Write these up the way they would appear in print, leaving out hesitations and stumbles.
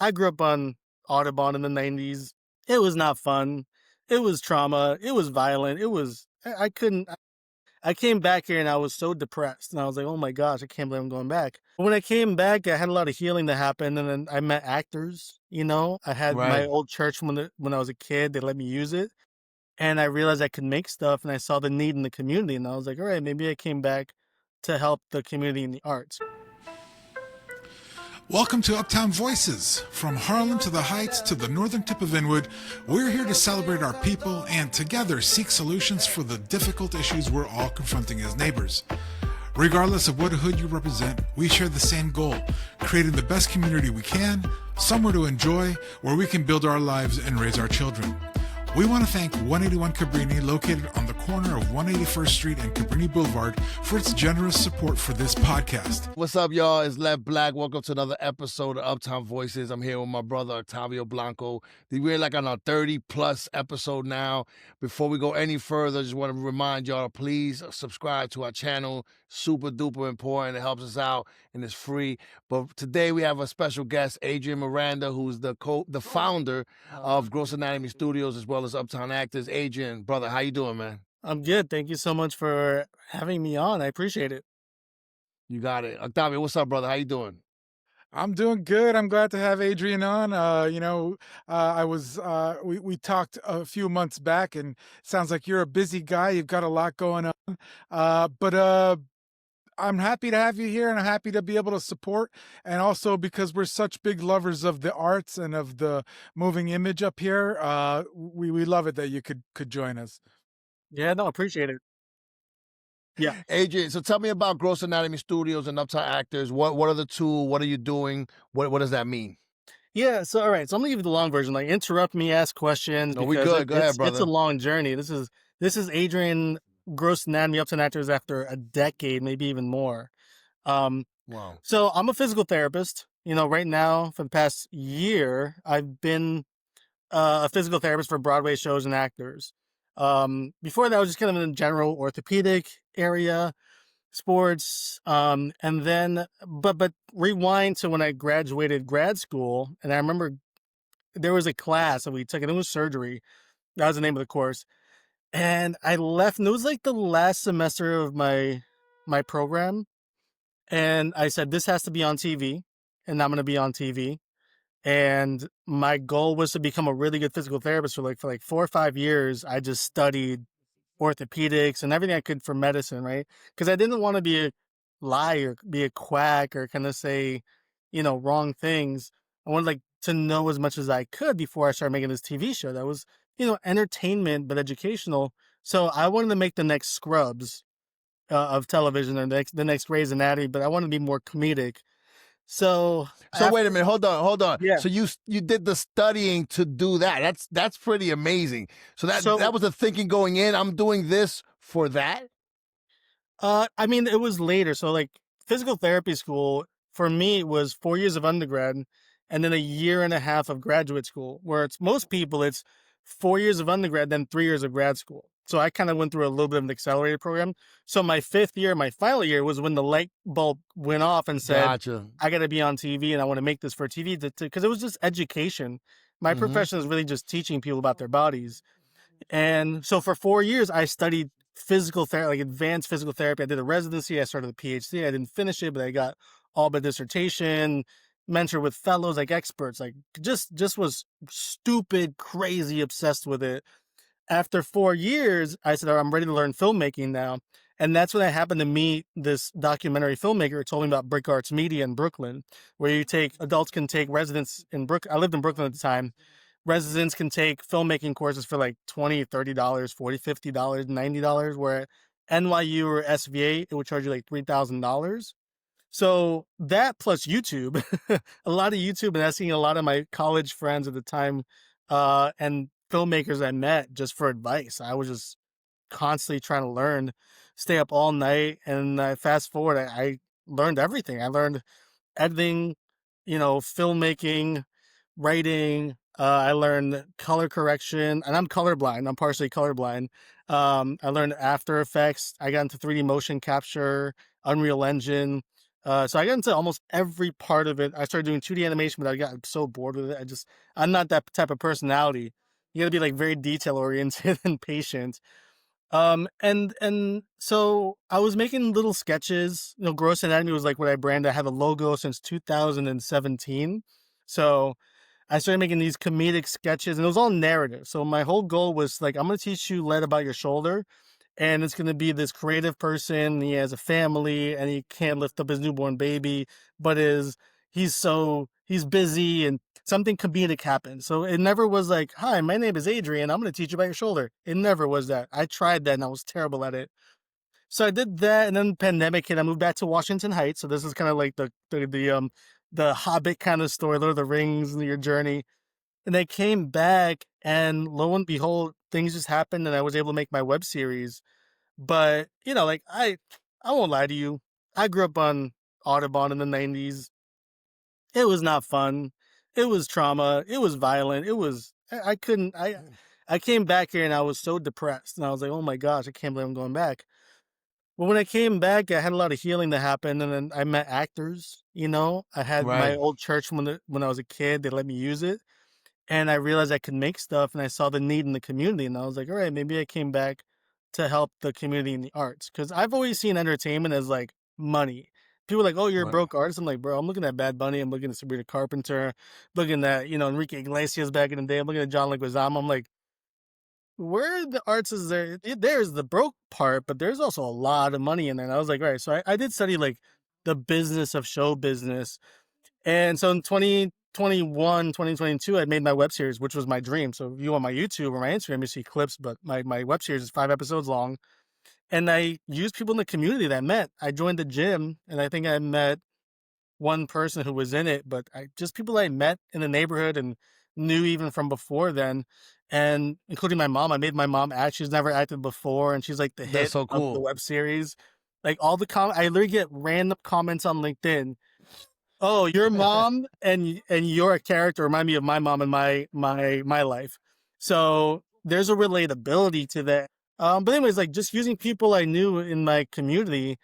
I grew up on Audubon in the 90s. It was not fun. It was trauma. It was violent. I couldn't, I came back here and I was so depressed. And I was like, oh my gosh, I can't believe I'm going back. But when I came back, I had a lot of healing that happened. And then I met actors, I had my Right. old church when I was a kid, they let me use it. And I realized I could make stuff and I saw the need in the community. And I was like, all right, maybe I came back to help the community in the arts. Welcome to Uptown Voices. From Harlem to the Heights to the northern tip of Inwood, we're here to celebrate our people and together seek solutions for the difficult issues we're all confronting as neighbors. Regardless of what hood you represent, we share the same goal, creating the best community we can, somewhere to enjoy, where we can build our lives and raise our children. We want to thank 181 Cabrini, located on the corner of 181st Street and Cabrini Boulevard, for its generous support for this podcast. What's up, y'all? It's Lev Black. Welcome to another episode of Uptown Voices. I'm here with my brother, Octavio Blanco. We're like on our 30-plus episode now. Before we go any further, I just want to remind y'all to please subscribe to our channel. Super duper important. It helps us out and it's free. But today we have a special guest, Adrian Miranda, who's the founder of Gross Anatomy Studios as well as Uptown Actors. Adrian, brother, how you doing, man? I'm good. Thank you so much for having me on. I appreciate it. You got it. Octavio, what's up, brother? How you doing? I'm doing good. I'm glad to have Adrian on. We talked a few months back, and it sounds like you're a busy guy. You've got a lot going on. But I'm happy to have you here, and I'm happy to be able to support. And also because we're such big lovers of the arts and of the moving image up here, we love it that you could join us. Yeah, no, appreciate it. Yeah. Adrian, so tell me about Gross Anatomy Studios and Uptown Actors. What are the two? What are you doing? What does that mean? Yeah, so all right, so I'm gonna give you the long version. Like, interrupt me, ask questions. No, we because good. Go ahead, brother. It's a long journey. This is Adrian Gross Anatomy Uptown Actors after a decade, maybe even more. Wow. So I'm a physical therapist. Right now for the past year, I've been a physical therapist for Broadway shows and actors. Before that, I was just kind of in the general orthopedic area, sports, and then but rewind to when I graduated grad school, and I remember there was a class that we took, and it was surgery. That was the name of the course, and I left, and it was like the last semester of my program, and I said this has to be on TV, and I'm going to be on TV. And my goal was to become a really good physical therapist for like 4 or 5 years. I just studied orthopedics and everything I could for medicine, right? Because I didn't want to be a liar, be a quack, or kind of say, wrong things. I wanted to know as much as I could before I started making this TV show that was, entertainment but educational. So I wanted to make the next Scrubs of television, or the next Grey's Anatomy, but I wanted to be more comedic. So wait a minute. Hold on. Yeah. So you did the studying to do that. That's pretty amazing. So that was the thinking going in. I'm doing this for that. I mean, it was later. So physical therapy school for me, it was 4 years of undergrad and then a year and a half of graduate school, where most people, it's 4 years of undergrad, then 3 years of grad school. So I kind of went through a little bit of an accelerated program. So my fifth year, my final year, was when the light bulb went off and said, Gotcha. I got to be on TV and I want to make this for TV, because it was just education. My profession is really just teaching people about their bodies. And so for 4 years, I studied physical therapy, advanced physical therapy. I did a residency. I started a PhD. I didn't finish it, but I got all but dissertation, mentored with fellows, experts, just was stupid, crazy, obsessed with it. After 4 years, I said, I'm ready to learn filmmaking now. And that's when I happened to meet this documentary filmmaker who told me about Brick Arts Media in Brooklyn, where adults can take residence in Brooklyn. I lived in Brooklyn at the time. Residents can take filmmaking courses for $20, $30, $40, $50, $90, where at NYU or SVA, it would charge you $3,000. So that plus YouTube, a lot of YouTube, and asking a lot of my college friends at the time, and filmmakers I met just for advice. I was just constantly trying to learn, stay up all night. And fast forward, I learned everything. I learned editing, filmmaking, writing. I learned color correction, and I'm colorblind. I'm partially colorblind. I learned After Effects. I got into 3D motion capture, Unreal Engine. So I got into almost every part of it. I started doing 2D animation, but I got so bored with it. I'm not that type of personality. You gotta be like very detail oriented and patient. And so I was making little sketches. Gross Anatomy was like what I branded. I had a logo since 2017. So I started making these comedic sketches, and it was all narrative. So my whole goal was like, I'm gonna teach you lead about your shoulder, and it's gonna be this creative person. He has a family, and he can't lift up his newborn baby, but he's busy, and something comedic happened. So it never was like, "Hi, my name is Adrian. I'm gonna teach you about your shoulder." It never was that. I tried that, and I was terrible at it. So I did that, and then pandemic hit. I moved back to Washington Heights. So this is kind of like the Hobbit kind of story, Lord of the Rings, and your journey. And I came back, and lo and behold, things just happened, and I was able to make my web series. But like I won't lie to you, I grew up on Audubon in the '90s. It was not fun. It was trauma. It was violent. I couldn't. I came back here and I was so depressed, and I was like, oh my gosh, I can't believe I'm going back. But when I came back, I had a lot of healing that happened, and then I met actors. I had my Right. old church when I was a kid. They let me use it. And I realized I could make stuff, and I saw the need in the community, and I was like, all right, maybe I came back to help the community in the arts. Because I've always seen entertainment as like money. People are like, oh, you're a Right. broke artist. I'm like, bro, I'm looking at Bad Bunny. I'm looking at Sabrina Carpenter, looking at, Enrique Iglesias back in the day. I'm looking at John Leguizamo. I'm like, where the arts is there? There's the broke part, but there's also a lot of money in there. And I was like, all right. So I did study like the business of show business. And so in 2021, 2022, I made my web series, which was my dream. So if you on my YouTube or my Instagram, you see clips, but my web series is 5 episodes long. And I used people in the community that I met. I joined the gym, and I think I met one person who was in it, but just people I met in the neighborhood and knew even from before then, and including my mom. I made my mom act. She's never acted before, and she's like the That's hit so of the cool. web series. Like all the I literally get random comments on LinkedIn. Oh, your mom and your character remind me of my mom and my life. So there's a relatability to that. But anyways, like just using people I knew in my community,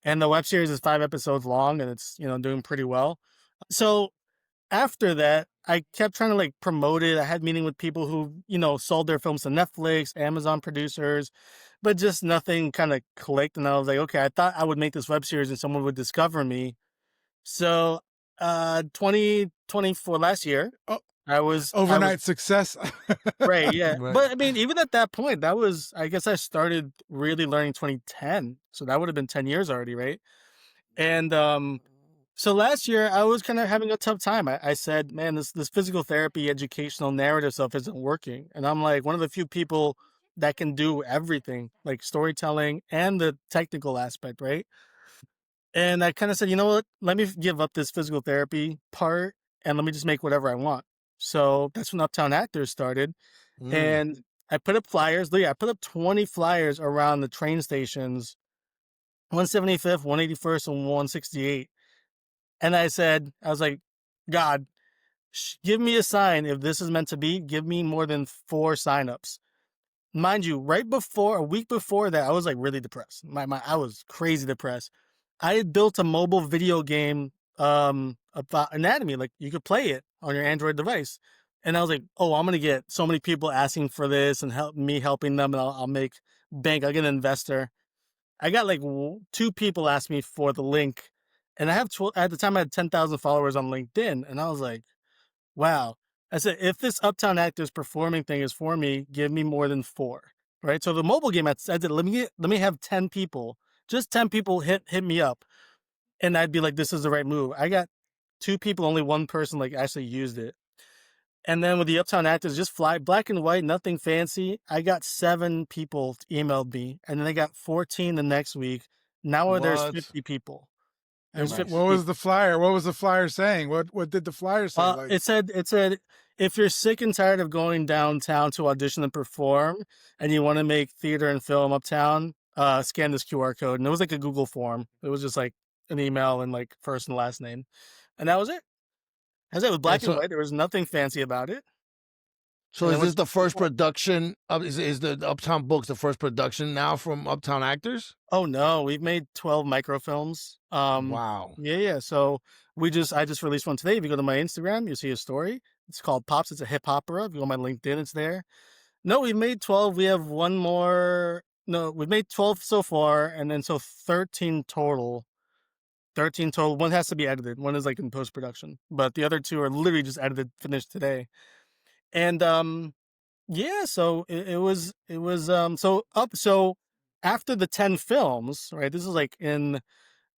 and the web series is 5 episodes long, and it's doing pretty well. So after that, I kept trying to like promote it. I had meeting with people who sold their films to Netflix, Amazon producers, but just nothing kind of clicked. And I was like, okay, I thought I would make this web series and someone would discover me. So 2024, last year, Oh, I was overnight success. right, yeah. Right. But I mean, even at that point, I guess I started really learning 2010. So that would have been 10 years already, right? And so last year I was kind of having a tough time. I said, man, this physical therapy, educational narrative stuff isn't working. And I'm like one of the few people that can do everything, like storytelling and the technical aspect, right? And I kind of said, you know what? Let me give up this physical therapy part, and let me just make whatever I want. So that's when Uptown Actors started. Mm. And I put up flyers. Yeah, I put up 20 flyers around the train stations, 175th, 181st, and 168. And I was like, God, give me a sign if this is meant to be. Give me more than 4 signups. Mind you, a week before that, I was like really depressed. I was crazy depressed. I had built a mobile video game about anatomy, like you could play it on your Android device. And I was like, oh, I'm gonna get so many people asking for this and helping them, and I'll make bank. I'll get an investor. I got like 2 people ask me for the link, and at the time I had 10,000 followers on LinkedIn, and I was like, wow. I said, if this Uptown Actors performing thing is for me, give me more than 4. Right. So the mobile game, I said, let me have 10 people, just 10 people hit me up. And I'd be like, this is the right move. I got 2 people, only 1 person like actually used it. And then with the Uptown Actors, just fly black and white, nothing fancy. I got 7 people emailed me, and then I got 14 the next week. Now there's What? 50 people. And There's Nice. 50 what was people. the flyer? What was the flyer saying? What did the flyer say? Like, It said, if you're sick and tired of going downtown to audition and perform, and you want to make theater and film uptown, scan this QR code. And it was like a Google form. It was just like an email and like first and last name, and that was it. As it was And black and so white, there was nothing fancy about it. So is this the first production of is the Uptown Books the first production now from Uptown actors? Oh no, we've made 12 microfilms. Wow. Yeah. So I just released one today. If you go to my Instagram, you'll see a story. It's called Pops. It's a hip opera. If you go to my LinkedIn, it's there. No, we've made 12. We have one more. No, we've made 12 so far, and then so 13 total. 13 total. One has to be edited. One is like in post production, but the other two are literally just edited, finished today. And yeah, so so after the 10 films, right? This is like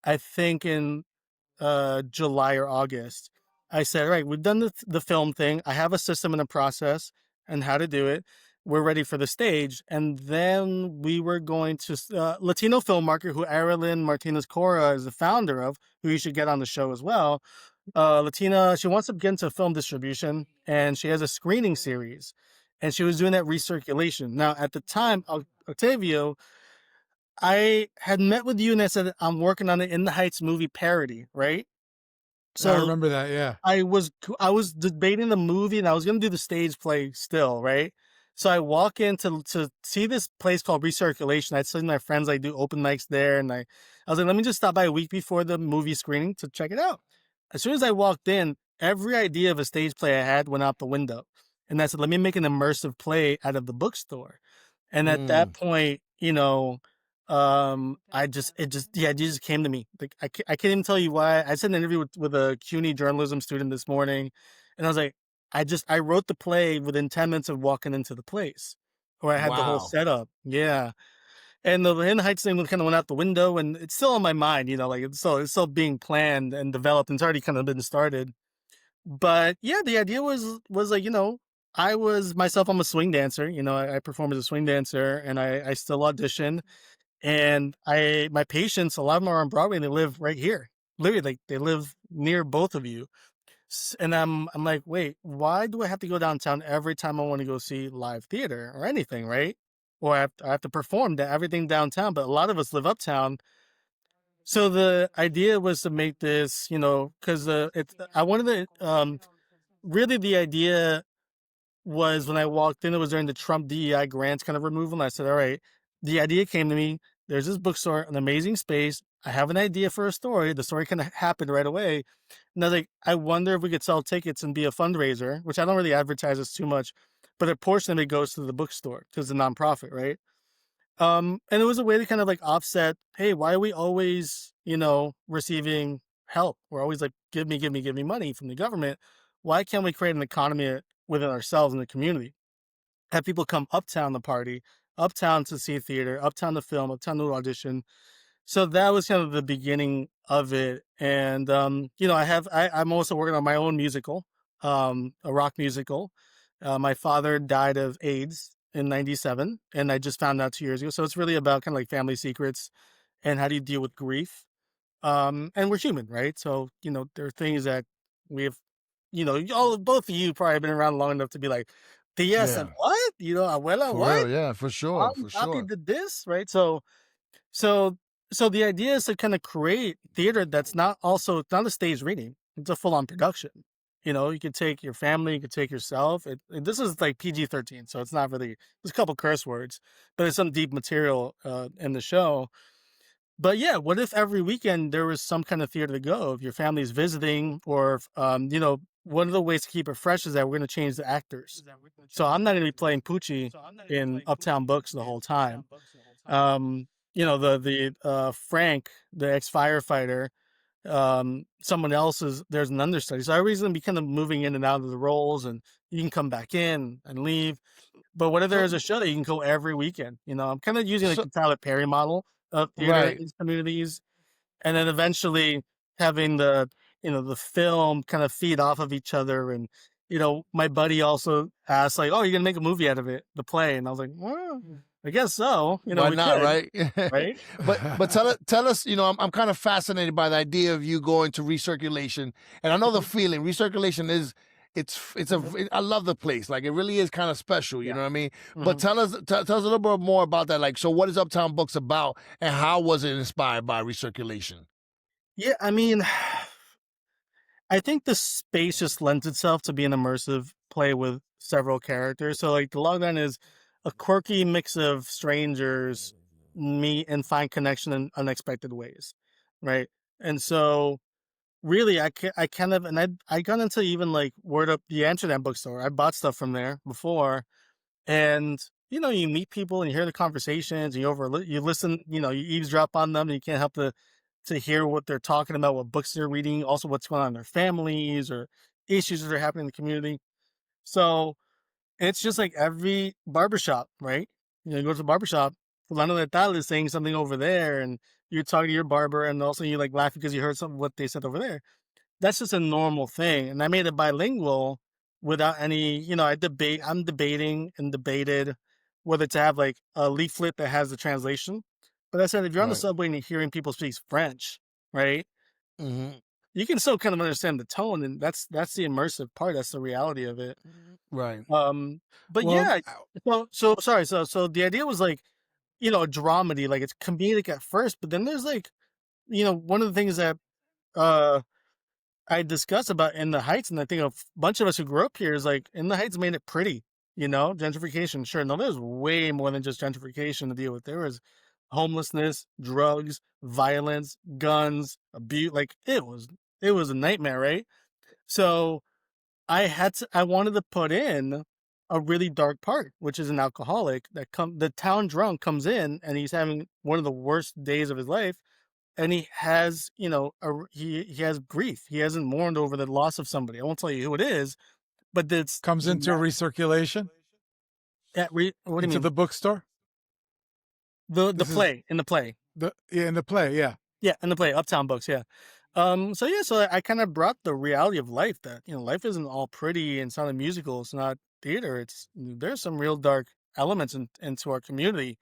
I think in July or August. I said, all right, we've done the film thing. I have a system and a process and how to do it. We're ready for the stage. And then we were going to Latino film market, who Arilyn Martinez Cora is the founder of, who you should get on the show as well. Latina, she wants to get into film distribution, and she has a screening series, and she was doing that recirculation. Now, at the time, Octavio, I had met with you and I said, I'm working on an In the Heights movie parody, right? I remember that, yeah. I was debating the movie and I was going to do the stage play still, right? So I walk in to see this place called Recirculation. I'd seen my friends like do open mics there, and I was like, let me just stop by a week before the movie screening to check it out. As soon as I walked in, every idea of a stage play I had went out the window. And I said, let me make an immersive play out of the bookstore. And at that point, it just came to me. Like I can't even tell you why. I said an interview with a CUNY journalism student this morning, and I was like, I wrote the play within 10 minutes of walking into the place, or I had the whole setup. Yeah. And the In the Heights thing kind of went out the window, and it's still on my mind, like it's still being planned and developed, and it's already kind of been started. But yeah, the idea was like, I was myself, I'm a swing dancer, I perform as a swing dancer, and I still audition. And my patients, a lot of them are on Broadway and they live right here. Literally, like they live near both of you. And I'm like, wait, why do I have to go downtown every time I want to go see live theater or anything, right? Or I have to perform everything downtown, but a lot of us live uptown. So the idea was to make this, because I wanted to, really the idea was when I walked in, it was during the Trump DEI grants kind of removal. And I said, all right, the idea came to me. There's this bookstore, an amazing space. I have an idea for a story. The story kind of happened right away. And I was like, I wonder if we could sell tickets and be a fundraiser, which I don't really advertise this too much, but a portion of it goes to the bookstore because it's a nonprofit, right? And it was a way to kind of like offset, hey, why are we always, receiving help? We're always like, give me money from the government. Why can't we create an economy within ourselves in the community? Have people come uptown to party, uptown to see theater, uptown to film, uptown to audition. So that was kind of the beginning of it. And, I'm also working on my own musical, a rock musical. My father died of AIDS in 97, and I just found out 2 years ago. So it's really about kind of like family secrets and how do you deal with grief. And we're human, right? So, there are things that we have, both of you probably have been around long enough to be like, yes, and what? Abuela, For what? real, yeah, for sure, for Papi sure. did this, right? So the idea is to kind of create theater that's it's not a stage reading. It's a full-on production. You could take your family, you could take yourself. This is like PG-13, so it's not really, there's a couple curse words, but it's some deep material in the show. But yeah, what if every weekend there was some kind of theater to go? If your family's visiting, or one of the ways to keep it fresh is that we're going to change the actors. So I'm not going to be playing Poochie in Uptown Books the whole time. Frank, the ex-firefighter, someone else there's an understudy. So everybody's going to be kind of moving in and out of the roles, and you can come back in and leave. But what if there's a show that you can go every weekend? I'm kind of using like the Tyler Perry model of theater in these communities, and then eventually having the film kind of feed off of each other. And my buddy also asked like, oh, you're gonna make a movie out of it, the play? And I was like, well, I guess so. Why we not, could, right? right? But tell us, I'm kind of fascinated by the idea of you going to recirculation, and I know the feeling. Recirculation is I love the place. Like, it really is kind of special, you know what I mean? But tell us a little bit more about that. Like, so what is Uptown Books about, and how was it inspired by recirculation? Yeah, I mean, I think the space just lends itself to be an immersive play with several characters. So like the logline is a quirky mix of strangers meet and find connection in unexpected ways, right? And so really, I kind of, and I got into even like Word Up the Amsterdam bookstore. I bought stuff from there before, and you meet people and you hear the conversations. You listen, you eavesdrop on them, and you can't help to hear what they're talking about, what books they're reading, also what's going on in their families or issues that are happening in the community. So it's just like every barbershop, right? You go to the barbershop, fulano de tal is saying something over there, and you're talking to your barber, and also you like laugh because you heard something what they said over there. That's just a normal thing. And I made it bilingual without any, I'm debating and debated whether to have like a leaflet that has the translation. But I said, if you're on the Right. subway and you're hearing people speak French, right, Mm-hmm. you can still kind of understand the tone. And that's the immersive part. That's the reality of it. Right. But Well, yeah, so sorry. So the idea was like, a dramedy, like it's comedic at first, but then there's like, one of the things that, I discuss about In the Heights, and I think a bunch of us who grew up here is like In the Heights made it pretty, gentrification. Sure, no, there's way more than just gentrification to deal with. There was homelessness, drugs, violence, guns, abuse. Like it was a nightmare, right? So I wanted to put in a really dark part, which is an alcoholic the town drunk comes in and he's having one of the worst days of his life, and he has, he has grief. He hasn't mourned over the loss of somebody. I won't tell you who it is, but it's comes into recirculation what do you into mean? the bookstore. The This is play in the play. in the play, yeah. Yeah, in the play, Uptown Books, yeah. So I kind of brought the reality of life that, life isn't all pretty and it's not a musical, it's not theater. There's some real dark elements into our community.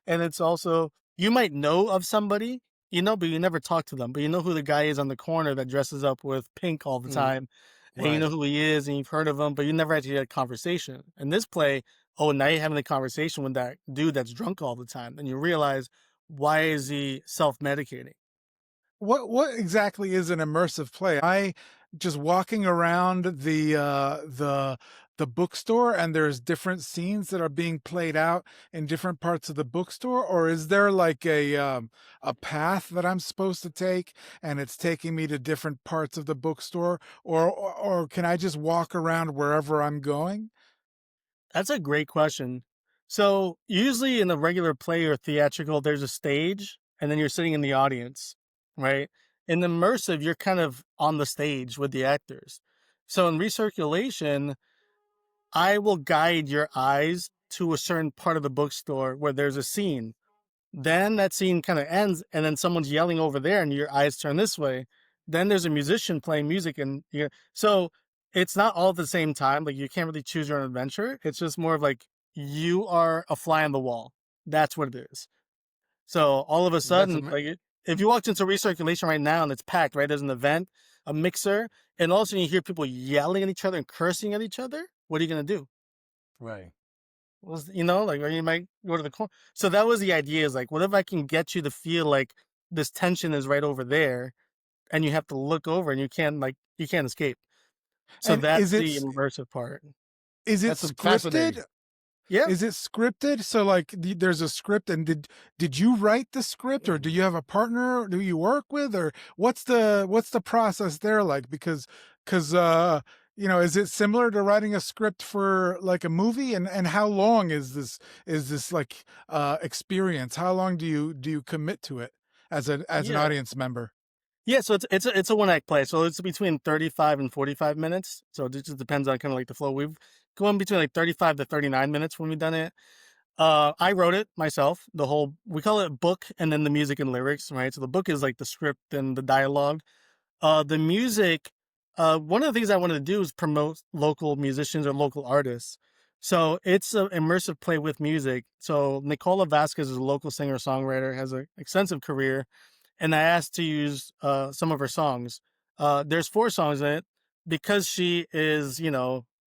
And it's also, you might know of somebody, but you never talk to them. But you know who the guy is on the corner that dresses up with pink all the Mm-hmm. time. And you Right. know who he is and you've heard of him, but you never actually had a conversation. In this play, now you're having a conversation with that dude that's drunk all the time. And you realize, why is he self-medicating? What exactly is an immersive play? I just walking around the bookstore and there's different scenes that are being played out in different parts of the bookstore, or is there like a path that I'm supposed to take and it's taking me to different parts of the bookstore, or can I just walk around wherever I'm going? That's a great question. So usually in a regular play or theatrical, there's a stage and then you're sitting in the audience, right? In immersive, you're kind of on the stage with the actors. So in recirculation, I will guide your eyes to a certain part of the bookstore where there's a scene. Then that scene kind of ends, and then someone's yelling over there, and your eyes turn this way. Then there's a musician playing music, and so it's not all at the same time. Like you can't really choose your own adventure. It's just more of like you are a fly on the wall. That's what it is. So all of a That's sudden, if you walked into recirculation right now and it's packed, right? There's an event, a mixer, and all of a sudden you hear people yelling at each other and cursing at each other. What are you gonna do? right. Like, or you might go to the corner. So that was the idea, is like, what if I can get you to feel like this tension is right over there and you have to look over and you can't escape. So And that's the immersive part. is it That's fascinating. scripted? Yeah. Is it scripted? So like there's a script, and did you write the script, or do you have a partner do you work with, or what's the process there like? Because is it similar to writing a script for like a movie, and how long is this like experience? How long do you commit to it as an Yeah. audience member? Yeah. So it's a one act play. So it's between 35 and 45 minutes. So it just depends on kind of like the flow. We've gone between like 35 to 39 minutes when we've done it. I wrote it myself. We call it book and then the music and lyrics, right? So the book is like the script and the dialogue. The music, one of the things I wanted to do is promote local musicians or local artists. So it's an immersive play with music. So Nicola Vasquez is a local singer-songwriter, has an extensive career, and I asked to use some of her songs. There's 4 songs in it because she is,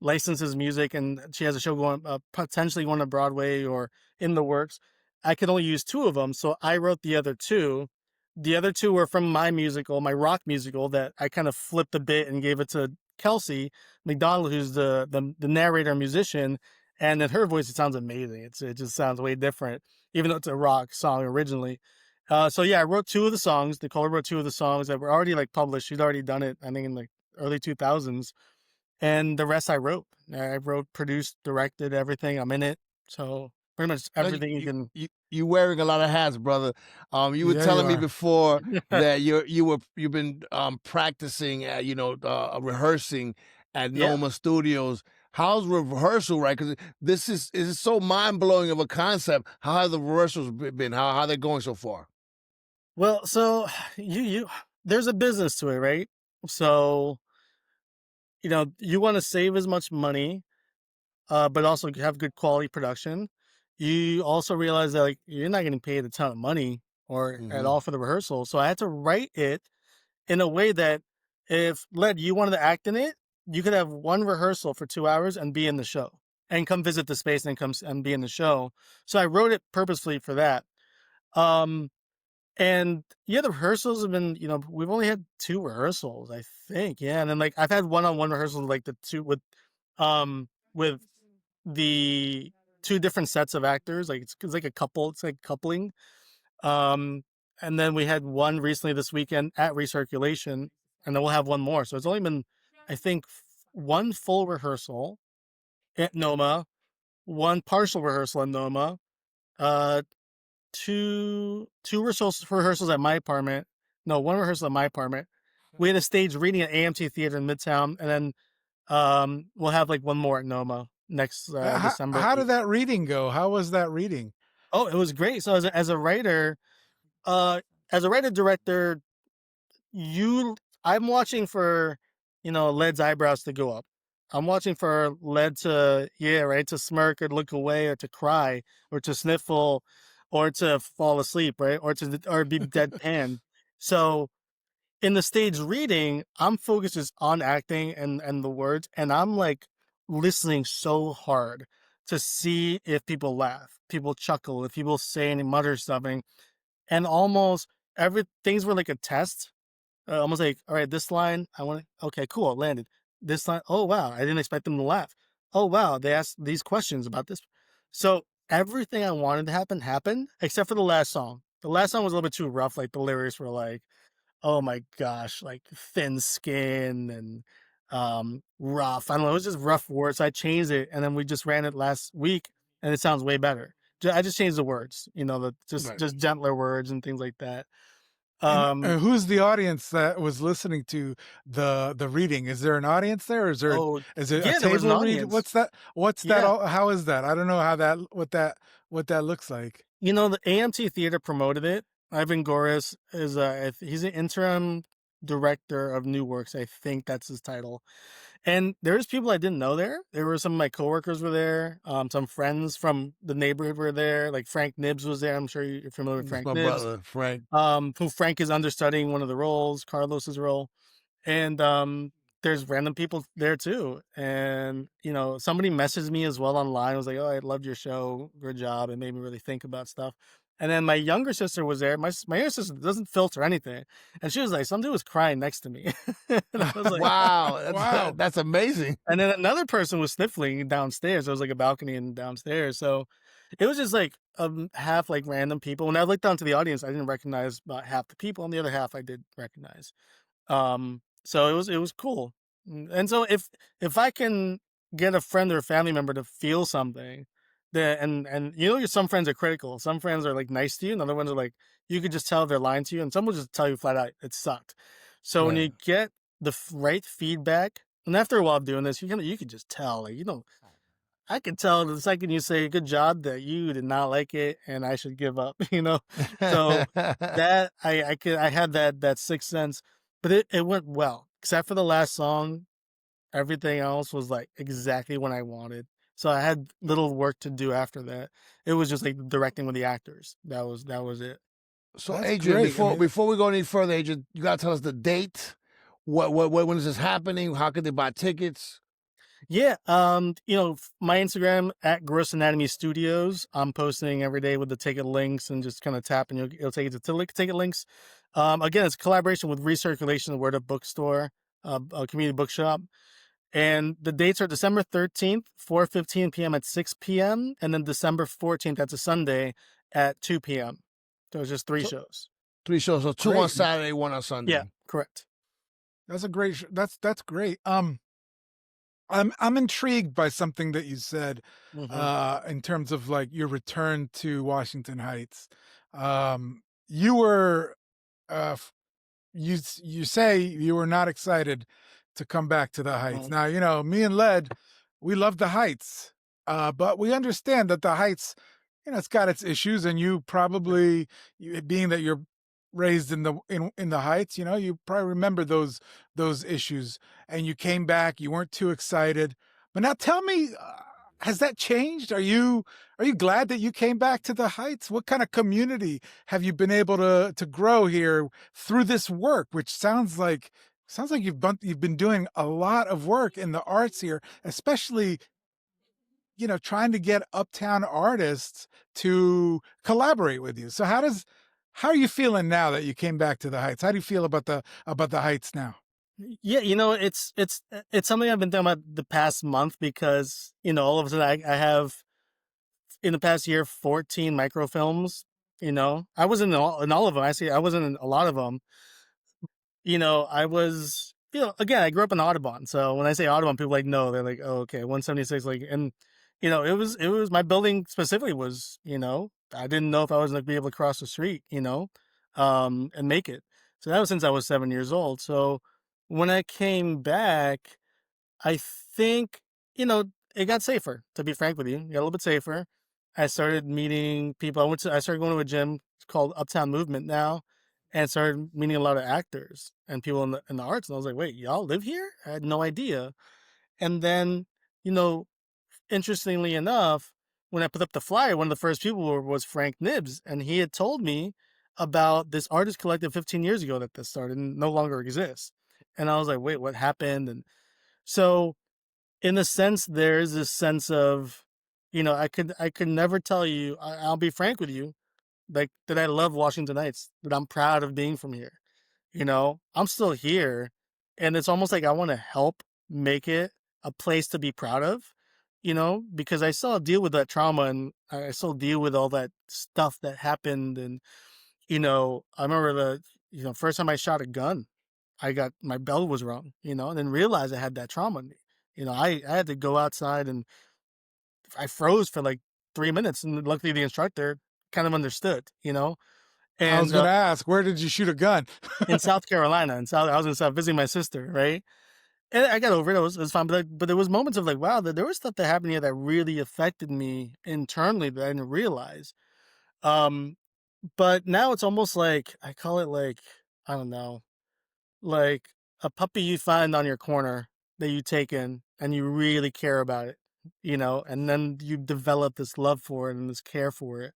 licenses music and she has a show going, potentially going to Broadway or in the works. I could only use 2 of them, so I wrote the other 2. The other 2 were from my musical, my rock musical, that I kind of flipped a bit and gave it to Kelsey McDonald, who's the narrator and musician, and in her voice it sounds amazing. It just sounds way different, even though it's a rock song originally. So yeah, I wrote 2 of the songs. Nicole wrote 2 of the songs that were already like published. She'd already done it, I think, in like early 2000s, and the rest I wrote. I wrote, produced, directed everything. I'm in it, so pretty much everything you can. You wearing a lot of hats, brother. You were Yeah, telling you me are. before that you've been practicing at rehearsing at Yeah. Noma Studios. How's rehearsal, right? Because this is so mind blowing of a concept. How have the rehearsals been? How they going so far? Well, so you there's a business to it, right? So you want to save as much money, but also have good quality production. You also realize that like you're not getting paid a ton of money or at all for the rehearsal. So I had to write it in a way that if you wanted to act in it, you could have one rehearsal for 2 hours and be in the show and come visit the space and come and be in the show. So I wrote it purposefully for that. Um, and yeah, the rehearsals have been, we've only had 2 rehearsals, I think. Yeah. And then like I've had one-on-one rehearsals, like the 2 with the 2 different sets of actors. Like it's like a couple, it's like coupling. Um, and then we had one recently this weekend at Recirculation, and then we'll have one more. So it's only been, I think, 1 full rehearsal at Noma, 1 partial rehearsal at Noma, uh, two rehearsals at my apartment. No, 1 rehearsal at my apartment. We had a stage reading at AMT Theater in Midtown, and then we'll have like 1 more at Noma next December How 8th. did that reading go? How was that reading? Oh, it was great. So as a writer, uh, as a writer director, I'm watching for, Led's eyebrows to go up. I'm watching for Led to smirk or look away or to cry or to sniffle or to fall asleep, right? Or be deadpan. So in the stage reading, I'm focused just on acting and the words, and I'm like listening so hard to see if people laugh, people chuckle, if people say and mutter something, and almost things were like a test. Almost like, all right, this line, okay, cool, it landed. This line, oh wow, I didn't expect them to laugh. Oh wow, they asked these questions about this. So everything I wanted to happen happened, except for the last song. The last song was a little bit too rough. Like the lyrics were like, oh my gosh, like thin skin and rough. I don't know, it was just rough words. So I changed it, and then we just ran it last week, and it sounds way better. I just changed the words, Right. just gentler words and things like that. And Um, who's the audience that was listening to the reading? Is there an audience there? oh Is it a yeah, there was an table read? audience. What's that? Yeah, How is that? I don't know what that looks like. the AMT Theater promoted it. Ivan Goris is he's an interim director of New Works. I think that's his title. And there's people I didn't know there. There were some of my coworkers were there. Some friends from the neighborhood were there. Like Frank Nibbs was there. I'm sure you're familiar with That's Frank my Nibbs. brother, Frank. Who Frank is understudying one of the roles, Carlos's role. And there's random people there too. And somebody messaged me as well online. I was like, oh, I loved your show, good job. It made me really think about stuff. And then my younger sister was there. My younger sister doesn't filter anything, and she was like, some dude was crying next to me. And I was like, Wow, that's, Wow. that's amazing. and then another person was sniffling downstairs. There was like a balcony in downstairs. So it was just like half like random people. When I looked down to the audience, I didn't recognize about half the people, and the other half I did recognize. So it was cool. And so if I can get a friend or a family member to feel something, that and some friends are critical. Some friends are like nice to you, and other ones are like, you could just tell they're lying to you, and some will just tell you flat out it sucked. So when Right. you get the right feedback, and after a while of doing this, you could just tell, like, I could tell the second you say good job that you did not like it and I should give up, So that I had that sixth sense, but it went well. Except for the last song, everything else was like exactly what I wanted. So I had little work to do after that. It was just like directing with the actors. That was it. So That's Adrian, great. I mean, before we go any further, Adrian, you gotta tell us the date. What when is this happening? How can they buy tickets? Yeah, my Instagram at Gross Anatomy Studios. I'm posting every day with the ticket links and just kind of tap and it'll take you to ticket links. Again, it's a collaboration with Recirculation, the Word Up Bookstore. a community bookshop. And the dates are December 13th, 4:15 p.m. at 6 p.m. And then December 14th, that's a Sunday, at 2 p.m. So it's just 3 So- shows. 3 shows, so 2 on Great. Saturday, 1 on Sunday. Yeah, correct. That's a great. That's great. I'm intrigued by something that you said, in terms of like your return to Washington Heights. You were, you say you were not excited to come back to the Heights. Mhm. Now, you know, me and Led, we love the Heights, but we understand that the Heights, you know, it's got its issues, and you probably, being that you're raised in the Heights, you know, you probably remember those issues, and you came back. You weren't too excited, but now tell me, has that changed? Are you glad that you came back to the Heights? What kind of community have you been able to grow here through this work, which sounds like you've been doing a lot of work in the arts here, especially, you know, trying to get Uptown artists to collaborate with you. So how are you feeling now that you came back to the Heights? How do you feel about the Heights now? Yeah, you know, it's something I've been thinking about the past month because, you know, all of a sudden I have in the past year 14 microfilms. You know, I wasn't in all of them. I wasn't in a lot of them. You know, I was, you know, again, I grew up in Audubon. So when I say Audubon, people like, no, they're like, oh, okay, 176. Like, and, you know, my building specifically was, you know, I didn't know if I was going to be able to cross the street, you know, and make it. So that was since I was 7 years old. So when I came back, I think, you know, it got safer, to be frank with you. It got a little bit safer. I started meeting people. I started going to a gym called Uptown Movement now, and started meeting a lot of actors and people in the arts. And I was like, wait, y'all live here? I had no idea. And then, you know, interestingly enough, when I put up the flyer, one of the first people was Frank Nibbs, and he had told me about this artist collective 15 years ago that this started and no longer exists. And I was like, wait, what happened? And so in a sense, there's this sense of, you know, I could never tell you, I'll be frank with you, like that I love Washington Heights, that I'm proud of being from here. You know, I'm still here, and it's almost like I want to help make it a place to be proud of, you know, because I still deal with that trauma, and I still deal with all that stuff that happened. And, you know, I remember first time I shot a gun, my bell was rung, you know, and then realized I had that trauma in me. You know, I had to go outside, and I froze for like 3 minutes, and luckily the instructor kind of understood, you know. I was And going to ask, where did you shoot a gun? in South Carolina, I was in South visiting my sister, right? And I got over it. It was fine, but there was moments of like, wow, there was stuff that happened here that really affected me internally that I didn't realize. Um, but now it's almost like I call it like, I don't know, like a puppy you find on your corner that you take in and you really care about it, you know, and then you develop this love for it and this care for it.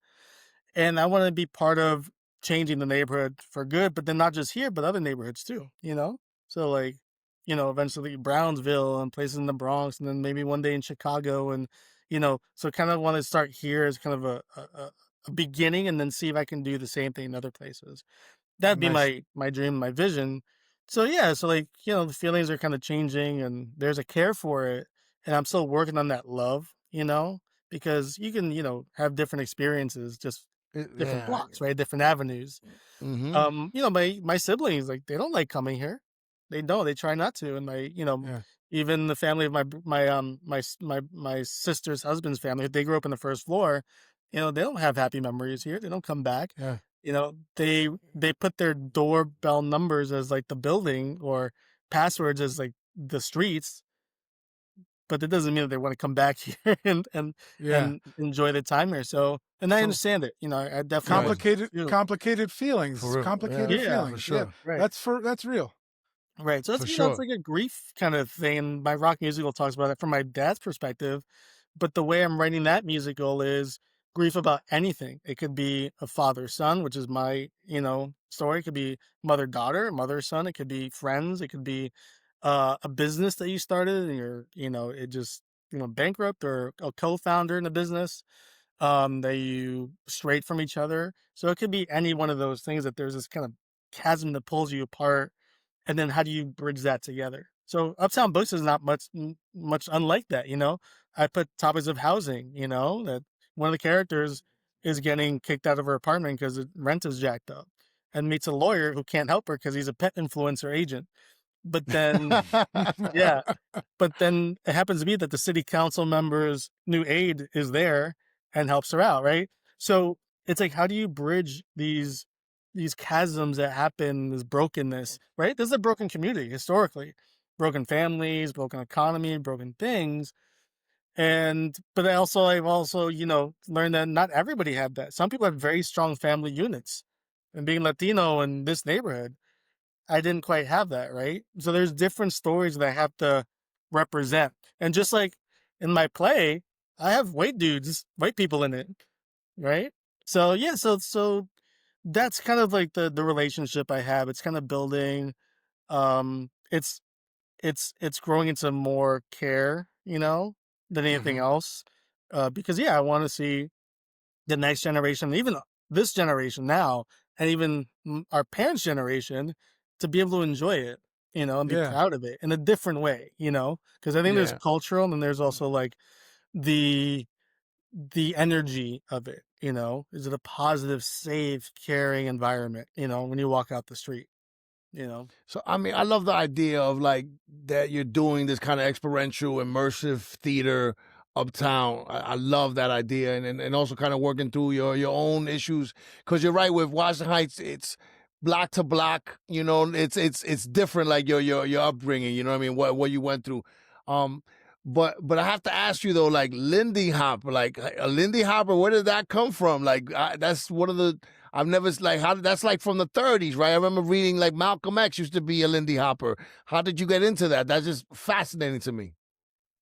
And I want to be part of changing the neighborhood for good, but then not just here, but other neighborhoods too, you know? So like, you know, eventually Brownsville and places in the Bronx, and then maybe one day in Chicago. And, you know, so kind of want to start here as kind of a beginning, and then see if I can do the same thing in other places. That'd be Nice. my dream, my vision. So yeah, so like, you know, the feelings are kind of changing, and there's a care for it, and I'm still working on that love, you know, because you can, you know, have different experiences, just different Yeah. blocks, right? Different avenues. Mm-hmm. You know, my siblings, like, they don't like coming here. They don't. They try not to. And Yeah. even the family of my sister's husband's family, they grew up in the first floor. You know, they don't have happy memories here. They don't come back. Yeah. You know, they put their doorbell numbers as like the building, or passwords as like the streets, but that doesn't mean that they want to come back here Yeah. and enjoy the time here. So, and I So understand it. You know, I definitely complicated, feel complicated feelings, For real. complicated Yeah, yeah, for feelings. Yeah. sure. right. That's real. Right. So For it's, you know, it's sure. like a grief kind of thing. And my rock musical talks about it from my dad's perspective. But the way I'm writing that musical is grief about anything. It could be a father son, which is my, you know, story. It could be mother daughter, mother son. It could be friends. It could be a business that you started and you're, you know, it just, you know, bankrupt, or a co-founder in a business that you strayed from each other. So it could be any one of those things, that there's this kind of chasm that pulls you apart, and then how do you bridge that together? So Uptown Books is not much unlike that, you know. I put topics of housing, you know, that one of the characters is getting kicked out of her apartment because the rent is jacked up, and meets a lawyer who can't help her because he's a pet influencer agent. But then, yeah, but then it happens to be that the city council member's new aide is there and helps her out, right? So it's like, how do you bridge these chasms that happen, this brokenness, right? This is a broken community historically, broken families, broken economy, broken things. And but I've also, you know, learned that not everybody had that. Some people have very strong family units. And being Latino in this neighborhood, I didn't quite have that, right? So there's different stories that I have to represent. And just like in my play, I have white people in it, right? So yeah, so that's kind of like the relationship I have. It's kind of building. It's it's growing into more care, you know, than anything Mhm. else. Because yeah, I want to see the next generation, even this generation now, and even our parents' generation, to be able to enjoy it, you know, and be Yeah. proud of it in a different way, you know, because I think there's Yeah. cultural and there's also like the energy of it, you know. Is it a positive, safe, caring environment, you know, when you walk out the street, you know? So I mean, I love the idea of like that you're doing this kind of experiential, immersive theater uptown. I love that idea, and also kind of working through your own issues, because you're right, with Washington Heights, it's block to block. You know, it's different, like your upbringing. You know what I mean? What you went through. Um, but I have to ask you though, like Lindy Hopper, like a Lindy Hopper, where did that come from? Like that's one of the I've never like how that's like from the 30s, right? I remember reading like Malcolm X used to be a Lindy Hopper. How did you get into that? That's just fascinating to me.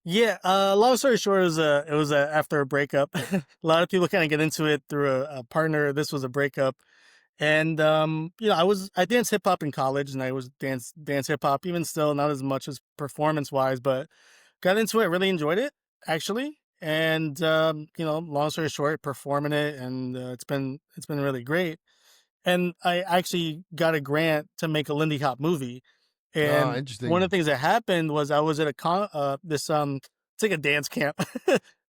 Yeah, long story short, it was after a breakup. A lot of people kind of get into it through a partner. This was a breakup. And you know, I danced hip hop in college, and I was dance hip hop even still, not as much as performance wise, but got into it, really enjoyed it actually. And you know, long story short, performing it, and it's been really great. And I actually got a grant to make a Lindy Hop movie. Ah, And one of interesting. the things that happened was I was at a it's like a dance camp.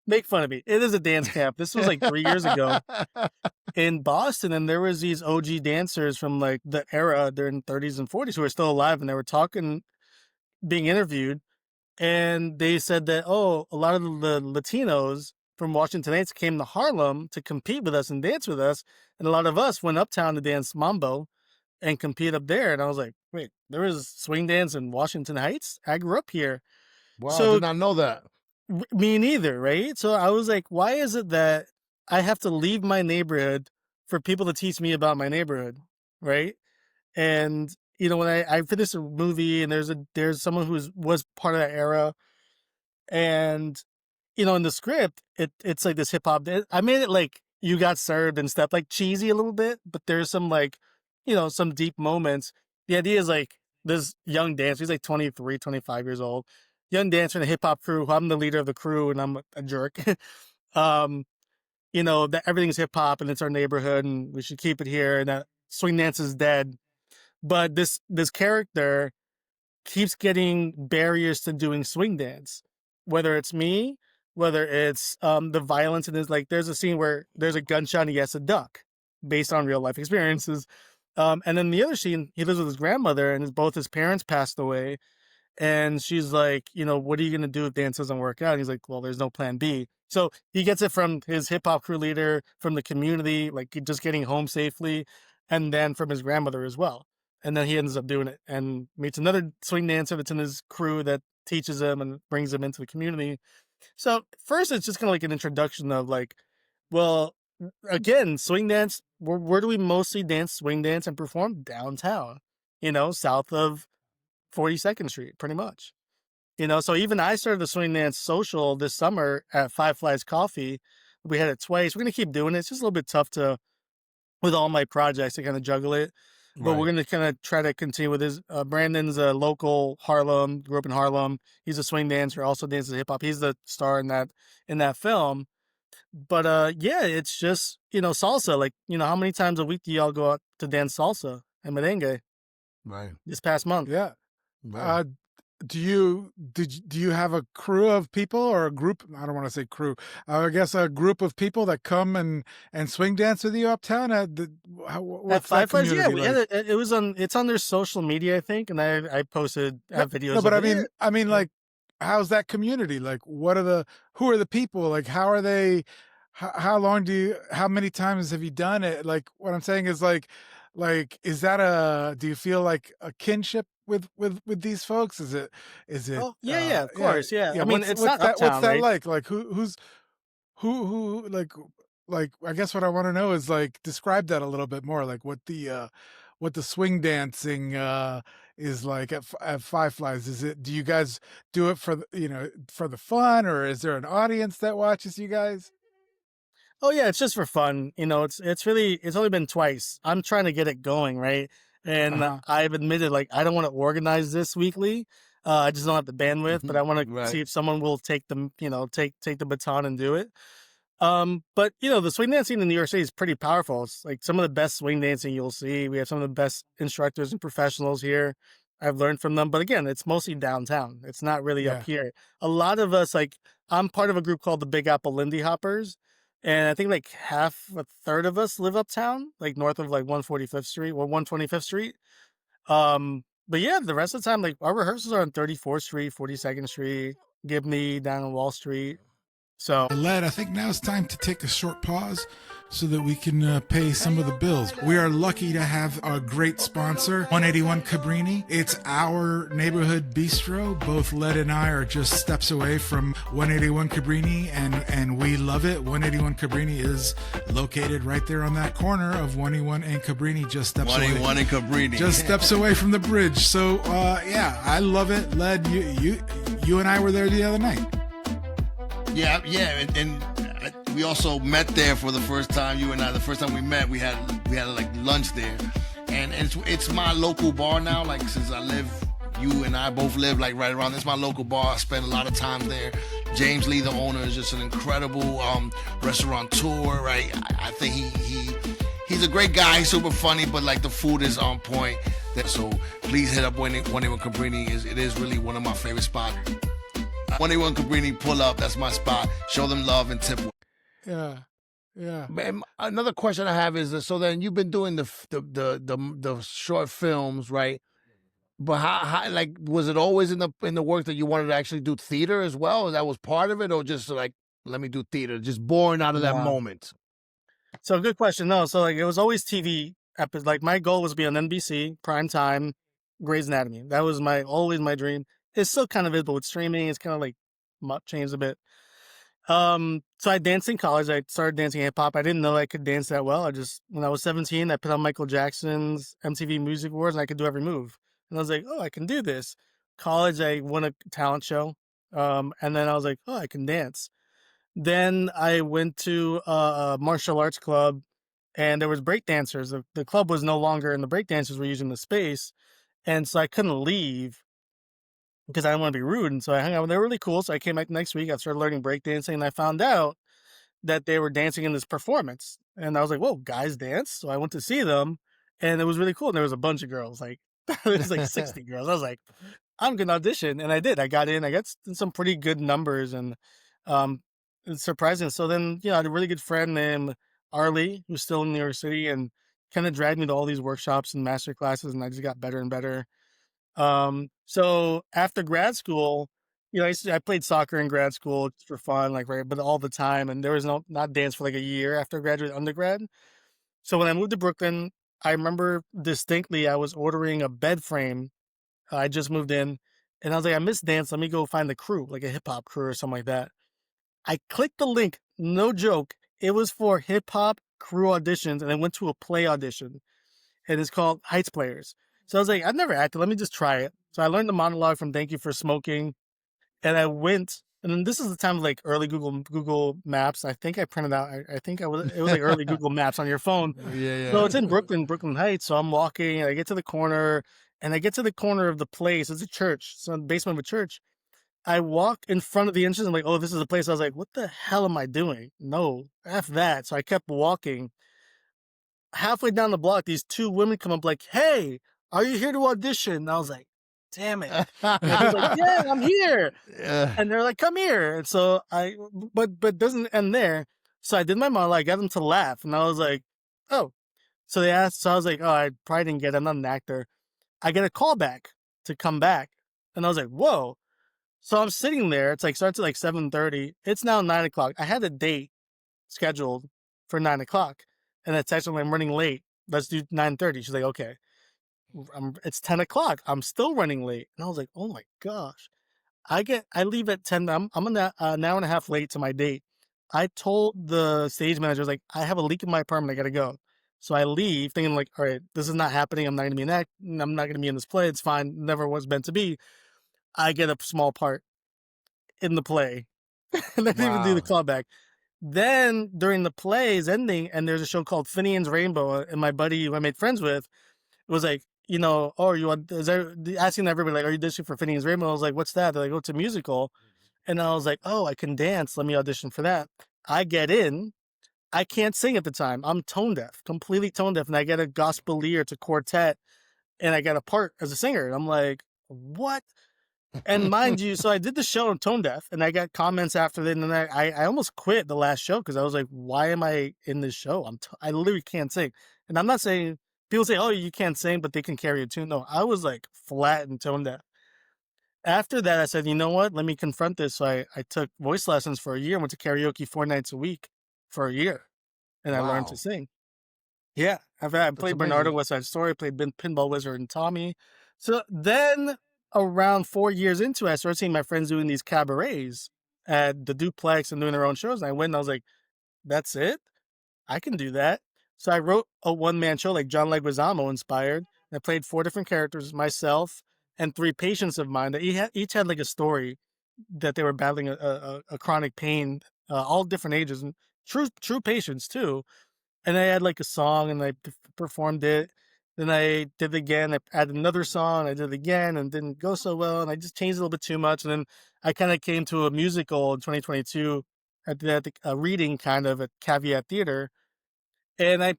Make fun of me. It is a dance camp. This was like 3 years ago in Boston, and there was these OG dancers from like the era, they're in 30s and 40s, who are still alive, and they were talking, being interviewed, and they said that, oh, a lot of the Latinos from Washington Heights came to Harlem to compete with us and dance with us, and a lot of us went uptown to dance mambo and compete up there. And I was like, wait, there was swing dance in Washington Heights? I grew up here. Wow, I So did not know that. me neither, right? So I was like, why is it that I have to leave my neighborhood for people to teach me about my neighborhood, right? And you know, when I finished a movie, and there's someone who was part of that era, and you know, in the script, it's like this hip hop. I made it like you got served and stuff, like cheesy a little bit, but there's some like, you know, some deep moments. The idea is like this young dancer, he's like 23, 25 years old, young dancer in a hip hop crew. I'm the leader of the crew, and I'm a jerk. um, you know, that everything's hip hop and it's our neighborhood and we should keep it here, and that swing dance is dead. But this character keeps getting barriers to doing swing dance, whether it's me, whether it's the violence. And there's like, there's a scene where there's a gunshot and he has to duck based on real life experiences. And then the other scene, he lives with his grandmother, and both his parents passed away, and she's like, you know, what are you going to do if dance doesn't work out? And he's like, well, there's no plan B. So he gets it from his hip hop crew leader, from the community, like just getting home safely, and then from his grandmother as well. And then he ends up doing it and meets another swing dancer that's in his crew that teaches him and brings him into the community. So first, it's just kind of like an introduction of like, well, again, swing dance. Where do we mostly dance swing dance and perform? Downtown, you know, south of 42nd Street, pretty much. You know, so even I started the swing dance social this summer at Five Flies Coffee. We had it twice. We're gonna keep doing it. It's just a little bit tough to, with all my projects, to kind of juggle it. But we're Right. gonna kind of try to continue with this. Brandon's a local Harlem, grew up in Harlem. He's a swing dancer, also dances hip hop. He's the star in that film. But yeah, it's just, you know, salsa. Like, you know, how many times a week do y'all go out to dance salsa and merengue? Right. this past month. Yeah. Right. Do you have a crew of people or a group? I don't want to say crew. I guess a group of people that come and swing dance with you uptown. At What's that Five Flies, yeah, community we like? had it was on. It's on their social media, I think, and I posted No, videos no, but of it. Yeah. I mean, like, how's that community? Like, who are the people? Like, how are they? How long how many times have you done it? Like, what I'm saying is is that do you feel like a kinship with these folks? Is it, Oh, yeah, of yeah, course, yeah. yeah. I mean, it's not What's Uptown, that right? like? Like, who, I guess what I want to know is like, describe that a little bit more, like what the swing dancing, is like at Five Flies. Do you guys do it for for the fun, or is there an audience that watches you guys? Oh yeah, it's just for fun. It's only been twice. I'm trying to get it going, right? And Uh-huh. I've admitted like I don't want to organize this weekly. I just don't have the bandwidth, but I want to Right. see if someone will take them, take the baton and do it. But the swing dancing in New York City is pretty powerful. It's like some of the best swing dancing you'll see. We have some of the best instructors and professionals here. I've learned from them, but again, it's mostly downtown. It's not really up Yeah. here. A lot of us, like, I'm part of a group called the Big Apple Lindy Hoppers, and I think like a third of us live uptown, like north of like 145th Street or 125th Street. But yeah, the rest of the time, like our rehearsals are on 34th Street, 42nd Street, Gibney, down on Wall Street. So Led, I think now it's time to take a short pause so that we can pay some of the bills. We are lucky to have a great sponsor, 181 Cabrini. It's our neighborhood bistro. Both Led and I are just steps away from 181 Cabrini, and we love it. 181 Cabrini is located right there on that corner of 181 and Cabrini, just steps away. 181 in Cabrini. Just steps away from the bridge. So, yeah, I love it. Led, you and I were there the other night. Yeah, and we also met there for the first time. You and I, the first time we met, we had like lunch there, and it's my local bar now. Like, since you and I both live like right around. It's my local bar. I spend a lot of time there. James Lee, the owner, is just an incredible restaurateur. Right, I think he's a great guy. He's super funny, but like the food is on point. So please hit up 181 Cabrini. It is really one of my favorite spots. 181 Cabrini, pull up. That's my spot. Show them love and tip. Yeah. Yeah. Man, another question I have is, so then you've been doing the short films, right? But how like, was it always in the work that you wanted to actually do theater as well? That was part of it, or just like, let me do theater, just born out of that No. moment? So good question. No, so like it was always TV episodes. Like my goal was to be on NBC, prime time, Grey's Anatomy. That was always my dream. It still kind of is, but with streaming, it's kind of like changed a bit. So I danced in college. I started dancing hip hop. I didn't know I could dance that well. When I was 17, I put on Michael Jackson's MTV Music Awards and I could do every move. And I was like, oh, I can do this. College, I won a talent show. And then I was like, oh, I can dance. Then I went to a martial arts club and there was break dancers. The club was no longer, and the break dancers were using the space. And so I couldn't leave because I didn't want to be rude. And so I hung out. They were really cool. So I came back next week. I started learning breakdancing, and I found out that they were dancing in this performance. And I was like, whoa, guys dance? So I went to see them, and it was really cool. And there was a bunch of girls, like, there was like 60 girls. I was like, I'm going to audition. And I did. I got in. I got some pretty good numbers, and it's surprising. So then, I had a really good friend named Arlie, who's still in New York City, and kind of dragged me to all these workshops and master classes, and I just got better and better. So after grad school, I played soccer in grad school just for fun, like, right, but all the time. And there was not dance for like a year after I graduated undergrad. So when I moved to Brooklyn, I remember distinctly, I was ordering a bed frame. I just moved in and I was like, I miss dance. Let me go find the crew, like a hip hop crew or something like that. I clicked the link. No joke. It was for hip hop crew auditions. And I went to a play audition, and it's called Heights Players. So I was like, I've never acted. Let me just try it. So I learned the monologue from Thank You for Smoking, and I went. And then this is the time of like early Google Maps. I think I printed out. It was like early Google Maps on your phone. Yeah. So it's in Brooklyn Heights. So I'm walking, and I get to the corner, of the place. It's a church. It's in the basement of a church. I walk in front of the entrance. I'm like, oh, this is the place. I was like, what the hell am I doing? No, F that. So I kept walking. Halfway down the block, these two women come up like, hey, are you here to audition? And I was like, damn it. And they're like, yeah, I'm here. And they're like, come here. And so but doesn't end there. So I did my monologue, got them to laugh. And I was like, oh. So they asked, so I was like, oh, I probably didn't get it. I'm not an actor. I get a call back to come back. And I was like, whoa. So I'm sitting there. It's like, starts at like 7:30. It's now 9 o'clock. I had a date scheduled for 9 o'clock. And it's actually, I'm running late. Let's do 9:30. She's like, okay. It's 10 o'clock. I'm still running late. And I was like, oh my gosh. I leave at 10. I'm an hour and a half late to my date. I told the stage manager, I was like, I have a leak in my apartment. I got to go. So I leave thinking like, all right, this is not happening. I'm not going to be in that. I'm not going to be in this play. It's fine. Never was meant to be. I get a small part in the play. And I didn't even do the callback. Then during the play's ending, and there's a show called Finian's Rainbow, and my buddy who I made friends with was like, you know, oh, you want, is there, asking everybody, like, are you auditioning for Finian's Rainbow? I was like, what's that? They're like, oh, it's a musical. And I was like, oh, I can dance. Let me audition for that. I get in. I can't sing at the time. I'm tone deaf, completely tone deaf. And I get a gospelier, it's a quartet, and I got a part as a singer. And I'm like, what? And mind you, so I did the show in tone deaf, and I got comments after that, and then I almost quit the last show because I was like, why am I in this show? I literally can't sing. And I'm not saying, people say, oh, you can't sing, but they can carry a tune. No, I was like flat and tone deaf. After that, I said, you know what? Let me confront this. So I took voice lessons for a year, went to karaoke 4 nights a week for a year, and I learned to sing. Yeah, I played Bernardo West Side Story, played Pinball Wizard and Tommy. So then around 4 years into it, I started seeing my friends doing these cabarets at the Duplex and doing their own shows. And I went and I was like, that's it? I can do that. So I wrote a one-man show like John Leguizamo inspired. I played 4 different characters, myself and 3 patients of mine that each had like a story that they were battling a chronic pain, all different ages, and true patients too. And I had like a song and I performed it. Then I did it again. I added another song. I did it again and didn't go so well. And I just changed a little bit too much. And then I kind of came to a musical in 2022 at a reading kind of at Caveat Theater. And I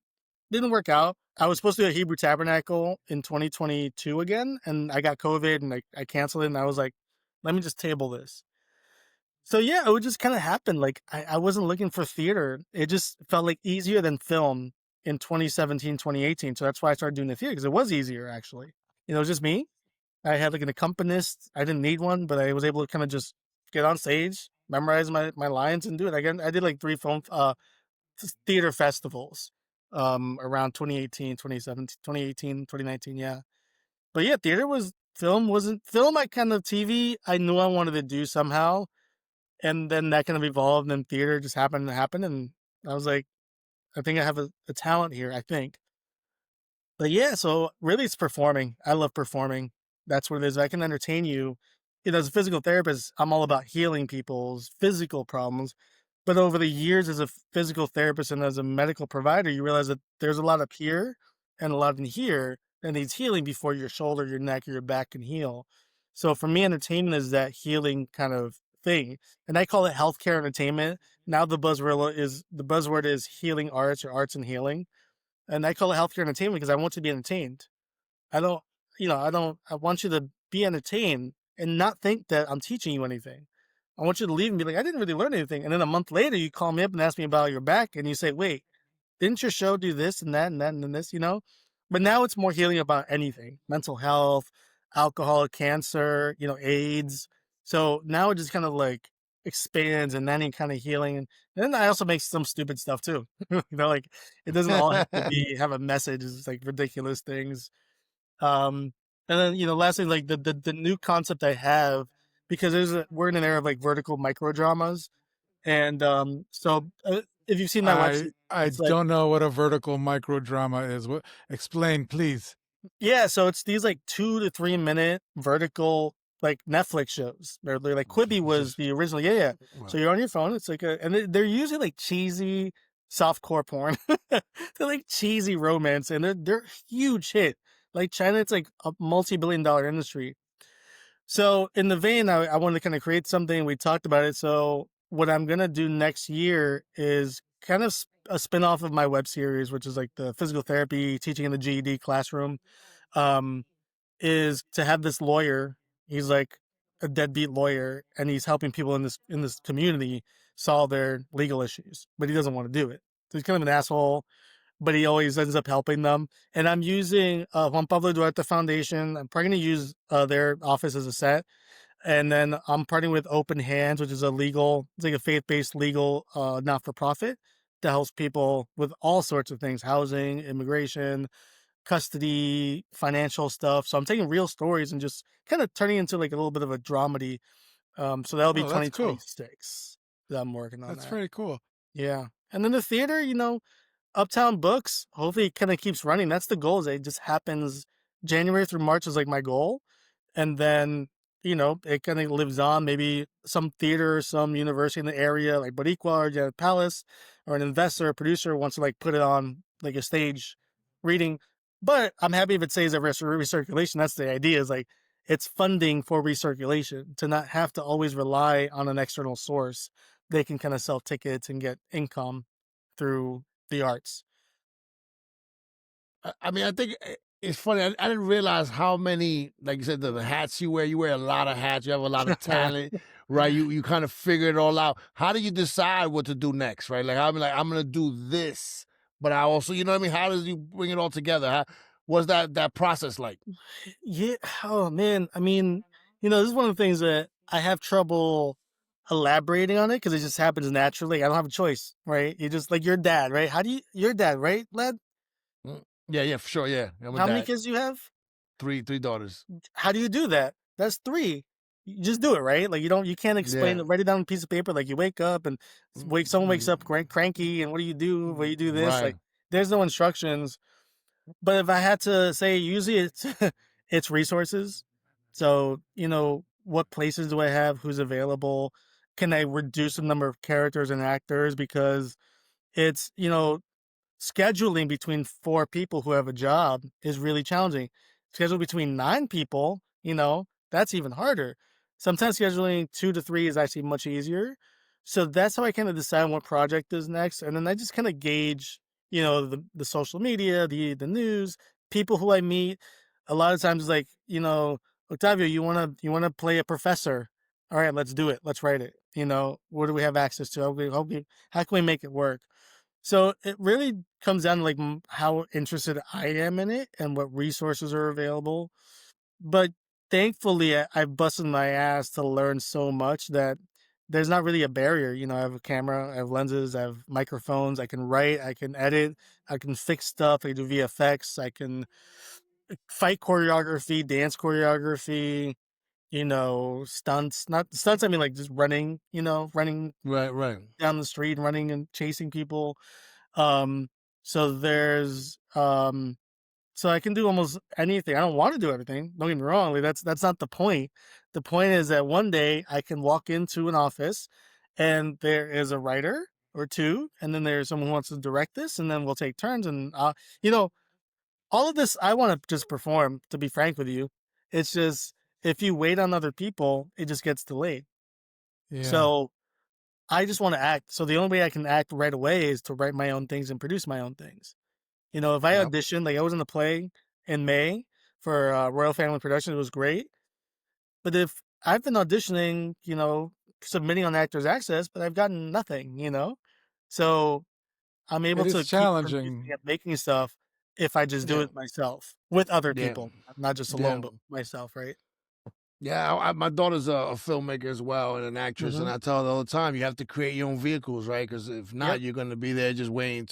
didn't work out. I was supposed to do a Hebrew Tabernacle in 2022 again. And I got COVID and I canceled it. And I was like, let me just table this. So yeah, it would just kind of happen. Like I wasn't looking for theater. It just felt like easier than film in 2017, 2018. So that's why I started doing the theater, because it was easier actually. You know, it was just me. I had like an accompanist. I didn't need one, but I was able to kind of just get on stage, memorize my lines and do it. Again, I did like 3 theater festivals around 2018, 2017, 2018, 2019. Yeah. But yeah, wasn't film. I kind of TV. I knew I wanted to do somehow. And then that kind of evolved, and theater just happened to happen. And I was like, I think I have a talent here, I think. But yeah, so really it's performing. I love performing. That's what it is. I can entertain you. You know, as a physical therapist, I'm all about healing people's physical problems. But over the years as a physical therapist and as a medical provider, you realize that there's a lot up here and a lot in here that needs healing before your shoulder, your neck, or your back can heal. So for me, entertainment is that healing kind of thing. And I call it healthcare entertainment. Now the buzzword is healing arts or arts and healing. And I call it healthcare entertainment because I want to be entertained. I want you to be entertained and not think that I'm teaching you anything. I want you to leave and be like, I didn't really learn anything. And then a month later, you call me up and ask me about your back. And you say, wait, didn't your show do this and that and that and then this, you know? But now it's more healing about anything, mental health, alcohol, cancer, you know, AIDS. So now it just kind of like expands and then kind of healing. And then I also make some stupid stuff too. You know, like it doesn't all have to have a message. It's just like ridiculous things. And then, you know, lastly, like the new concept I have, because we're in an era of like vertical micro dramas. And so if you've seen my website, I don't know what a vertical microdrama is. What? Explain, please. Yeah, so it's these like 2 to 3 minute vertical like Netflix shows. They're like Quibi was the original. Yeah. So you're on your phone. It's like and they're usually like cheesy softcore porn. They're like cheesy romance, and they're huge hit. Like China, it's like a multi-billion-dollar industry. So in the vein, I wanted to kind of create something. We talked about it. So what I'm gonna do next year is kind of a spinoff of my web series, which is like the physical therapy teaching in the GED classroom. is to have this lawyer. He's like a deadbeat lawyer, and he's helping people in this community solve their legal issues, but he doesn't want to do it. So he's kind of an asshole, but he always ends up helping them. And I'm using Juan Pablo Duarte Foundation. I'm probably going to use their office as a set. And then I'm partnering with Open Hands, which is it's like a faith-based legal not-for-profit that helps people with all sorts of things: housing, immigration, custody, financial stuff. So I'm taking real stories and just kind of turning into like a little bit of a dramedy. So that'll be Oh, that's cool. 2026 that I'm working on. That's that. very cool. Yeah. And then the theater, Uptown Books, hopefully it kind of keeps running. That's the goal. Is it just happens January through March is like my goal. And then, it kind of lives on. Maybe some theater, some university in the area, like Boricua or Janet Palace, or an investor, a producer wants to like put it on like a stage reading. But I'm happy if it stays at recirculation. That's the idea, is like it's funding for recirculation to not have to always rely on an external source. They can kind of sell tickets and get income through the arts. I mean, I think it's funny. I didn't realize how many, like you said, the hats you wear. You wear a lot of hats. You have a lot of talent, right? You kind of figure it all out. How do you decide what to do next, right? Like, I'm gonna do this, but I also, you know what I mean? How does you bring it all together? What's that process like? Yeah. Oh man. I mean, this is one of the things that I have trouble elaborating on it because it just happens naturally. I don't have a choice, right? You just like your dad, right? Your dad, right, Led? Yeah, for sure. Yeah, I'm a How many dad. kids do you have? Three daughters. How do you do that? That's three. You just do it, right? Like you can't explain Yeah. it. Write it down on a piece of paper. Like you wake up and someone wakes up cranky, and what do you do? Well, you do this. Right. Like there's no instructions. But if I had to say, usually it's it's resources. So what places do I have? Who's available? Can I reduce the number of characters and actors? Because it's scheduling between 4 people who have a job is really challenging. Schedule between 9 people, that's even harder. Sometimes scheduling 2 to 3 is actually much easier. So that's how I kind of decide what project is next. And then I just kind of gauge, the social media, the news, people who I meet. A lot of times it's like, Octavio, you wanna play a professor? All right, let's do it. Let's write it. What do we have access to? How can we make it work? So it really comes down to like how interested I am in it and what resources are available. But thankfully, I've busted my ass to learn so much that there's not really a barrier. I have a camera, I have lenses, I have microphones, I can write, I can edit, I can fix stuff, I can do VFX, I can fight choreography, dance choreography, stunts. Not stunts, I mean like just running, running Right. down the street, running and chasing people. Um, so there's so I can do almost anything. I don't want to do everything. Don't get me wrong. Like that's not the point. The point is that one day I can walk into an office and there is a writer or two, and then there's someone who wants to direct this, and then we'll take turns. And all of this I want to just perform, to be frank with you. It's just if you wait on other people, it just gets delayed. Yeah. So I just want to act. So the only way I can act right away is to write my own things and produce my own things. If I Yep. auditioned, like I was in the play in May for Royal Family Productions, it was great. But if I've been auditioning, submitting on Actors Access, but I've gotten nothing, so I'm able It to is keep producing challenging. and making stuff if I just do Yeah. it myself with other Yeah. people, not just Yeah. alone, but myself, right? Yeah, my daughter's a filmmaker as well and an actress, and Mm-hmm. I tell her all the time, you have to create your own vehicles, right? Because if not, Yep. you're going to be there just waiting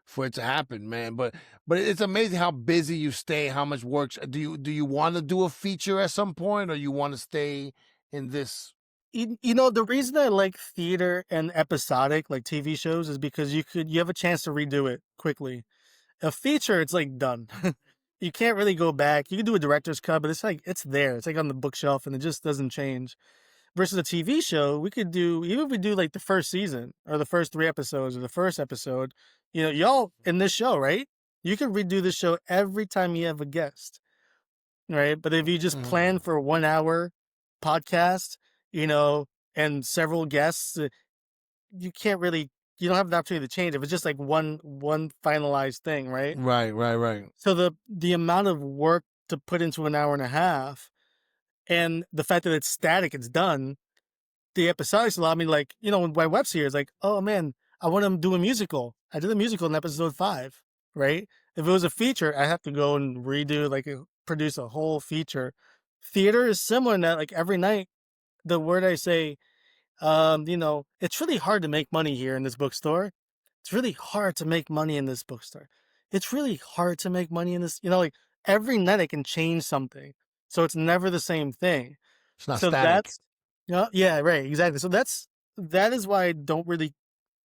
for it to happen, man. But it's amazing how busy you stay, how much work. Do you want to do a feature at some point, or you want to stay in this? The reason I like theater and episodic, like TV shows, is because you have a chance to redo it quickly. A feature, it's like done. You can't really go back. You can do a director's cut, but it's like it's there. It's like on the bookshelf, and it just doesn't change. Versus a TV show, we could do, even if we do like the first season or the first 3 episodes or the first episode. Y'all in this show, right? You can redo the show every time you have a guest, right? But if you just plan for 1 hour podcast, and several guests, you can't really you don't have the opportunity to change if it's just like one finalized thing, right? Right. So the amount of work to put into an hour and a half, and the fact that it's static, it's done. The episodics allow me, like, with my web series, like, oh man, I want to do a musical. I did a musical in episode 5, right? If it was a feature, I have to go and redo, like, produce a whole feature. Theater is similar in that, like, every night, the word I say, it's really hard to make money here in this bookstore. It's really hard to make money in this bookstore. It's really hard to make money in this, like, every night I can change something. So it's never the same thing. It's not So static. yeah, right, exactly. So that is why I don't really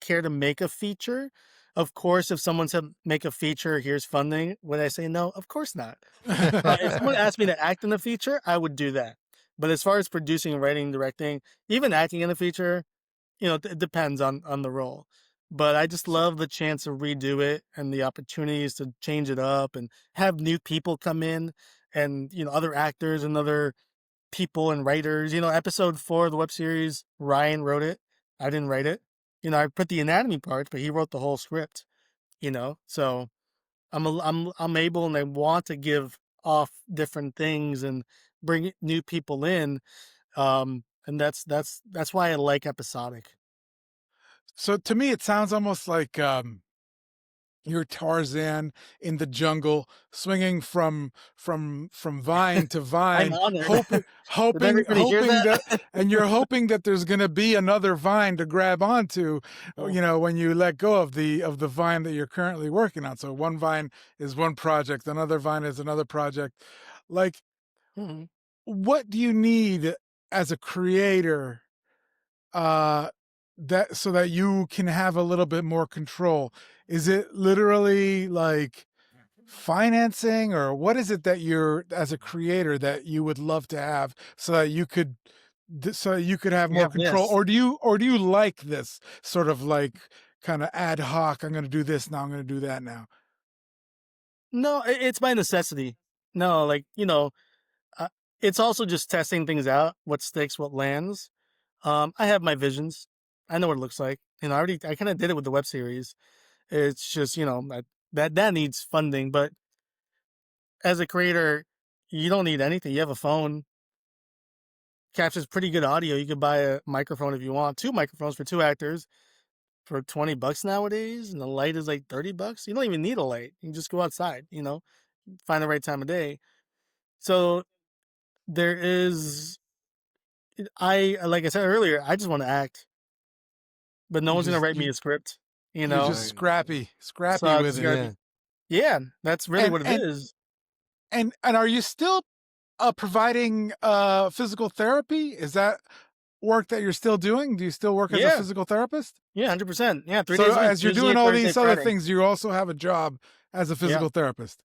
care to make a feature. Of course, if someone said make a feature, here's funding, would I say no? Of course not. If someone asked me to act in a feature, I would do that. But as far as producing, writing, directing, even acting in a feature, it depends on the role. But I just love the chance to redo it and the opportunities to change it up and have new people come in and, other actors and other people and writers. Episode 4 of the web series, Ryan wrote it. I didn't write it. I put the anatomy parts, but he wrote the whole script. So I'm able, and I want to give off different things and bring new people in. And that's why I like episodic. So to me, it sounds almost like you're Tarzan in the jungle, swinging from vine to I'm vine, honored. hoping Did everybody hear hoping that? and you're hoping that there's going to be another vine to grab onto, when you let go of the vine that you're currently working on. So one vine is one project, another vine is another project. Like, Mhm. what do you need as a creator that so that you can have a little bit more control? Is it literally like financing, or what is it that you're, as a creator, that you would love to have so that you could have more Yeah, control? yes. Or do you like this sort of like kind of ad hoc, I'm going to do this now, I'm going to do that now? No, it's by necessity. No, like, uh, it's also just testing things out, what sticks, what lands. I have my visions. I know what it looks like. I kind of did it with the web series. It's just, that needs funding. But as a creator, you don't need anything. You have a phone, captures pretty good audio. You could buy a microphone if you want, 2 microphones for 2 actors for $20 nowadays. And the light is like $30. You don't even need a light. You can just go outside, find the right time of day. So there is, like I said earlier, I just want to act, but no You one's going to just write me a script, you're just scrappy So I with just it. gotta be, yeah, that's really And what it is. are you still providing physical therapy? Is that work that you're still doing? Do you still work as a Yeah, physical therapist? yeah, 100%. Yeah, 3 So days a week, as you're Tuesday, doing all Thursday, these other Friday. things, you also have a job as a Yeah, physical therapist.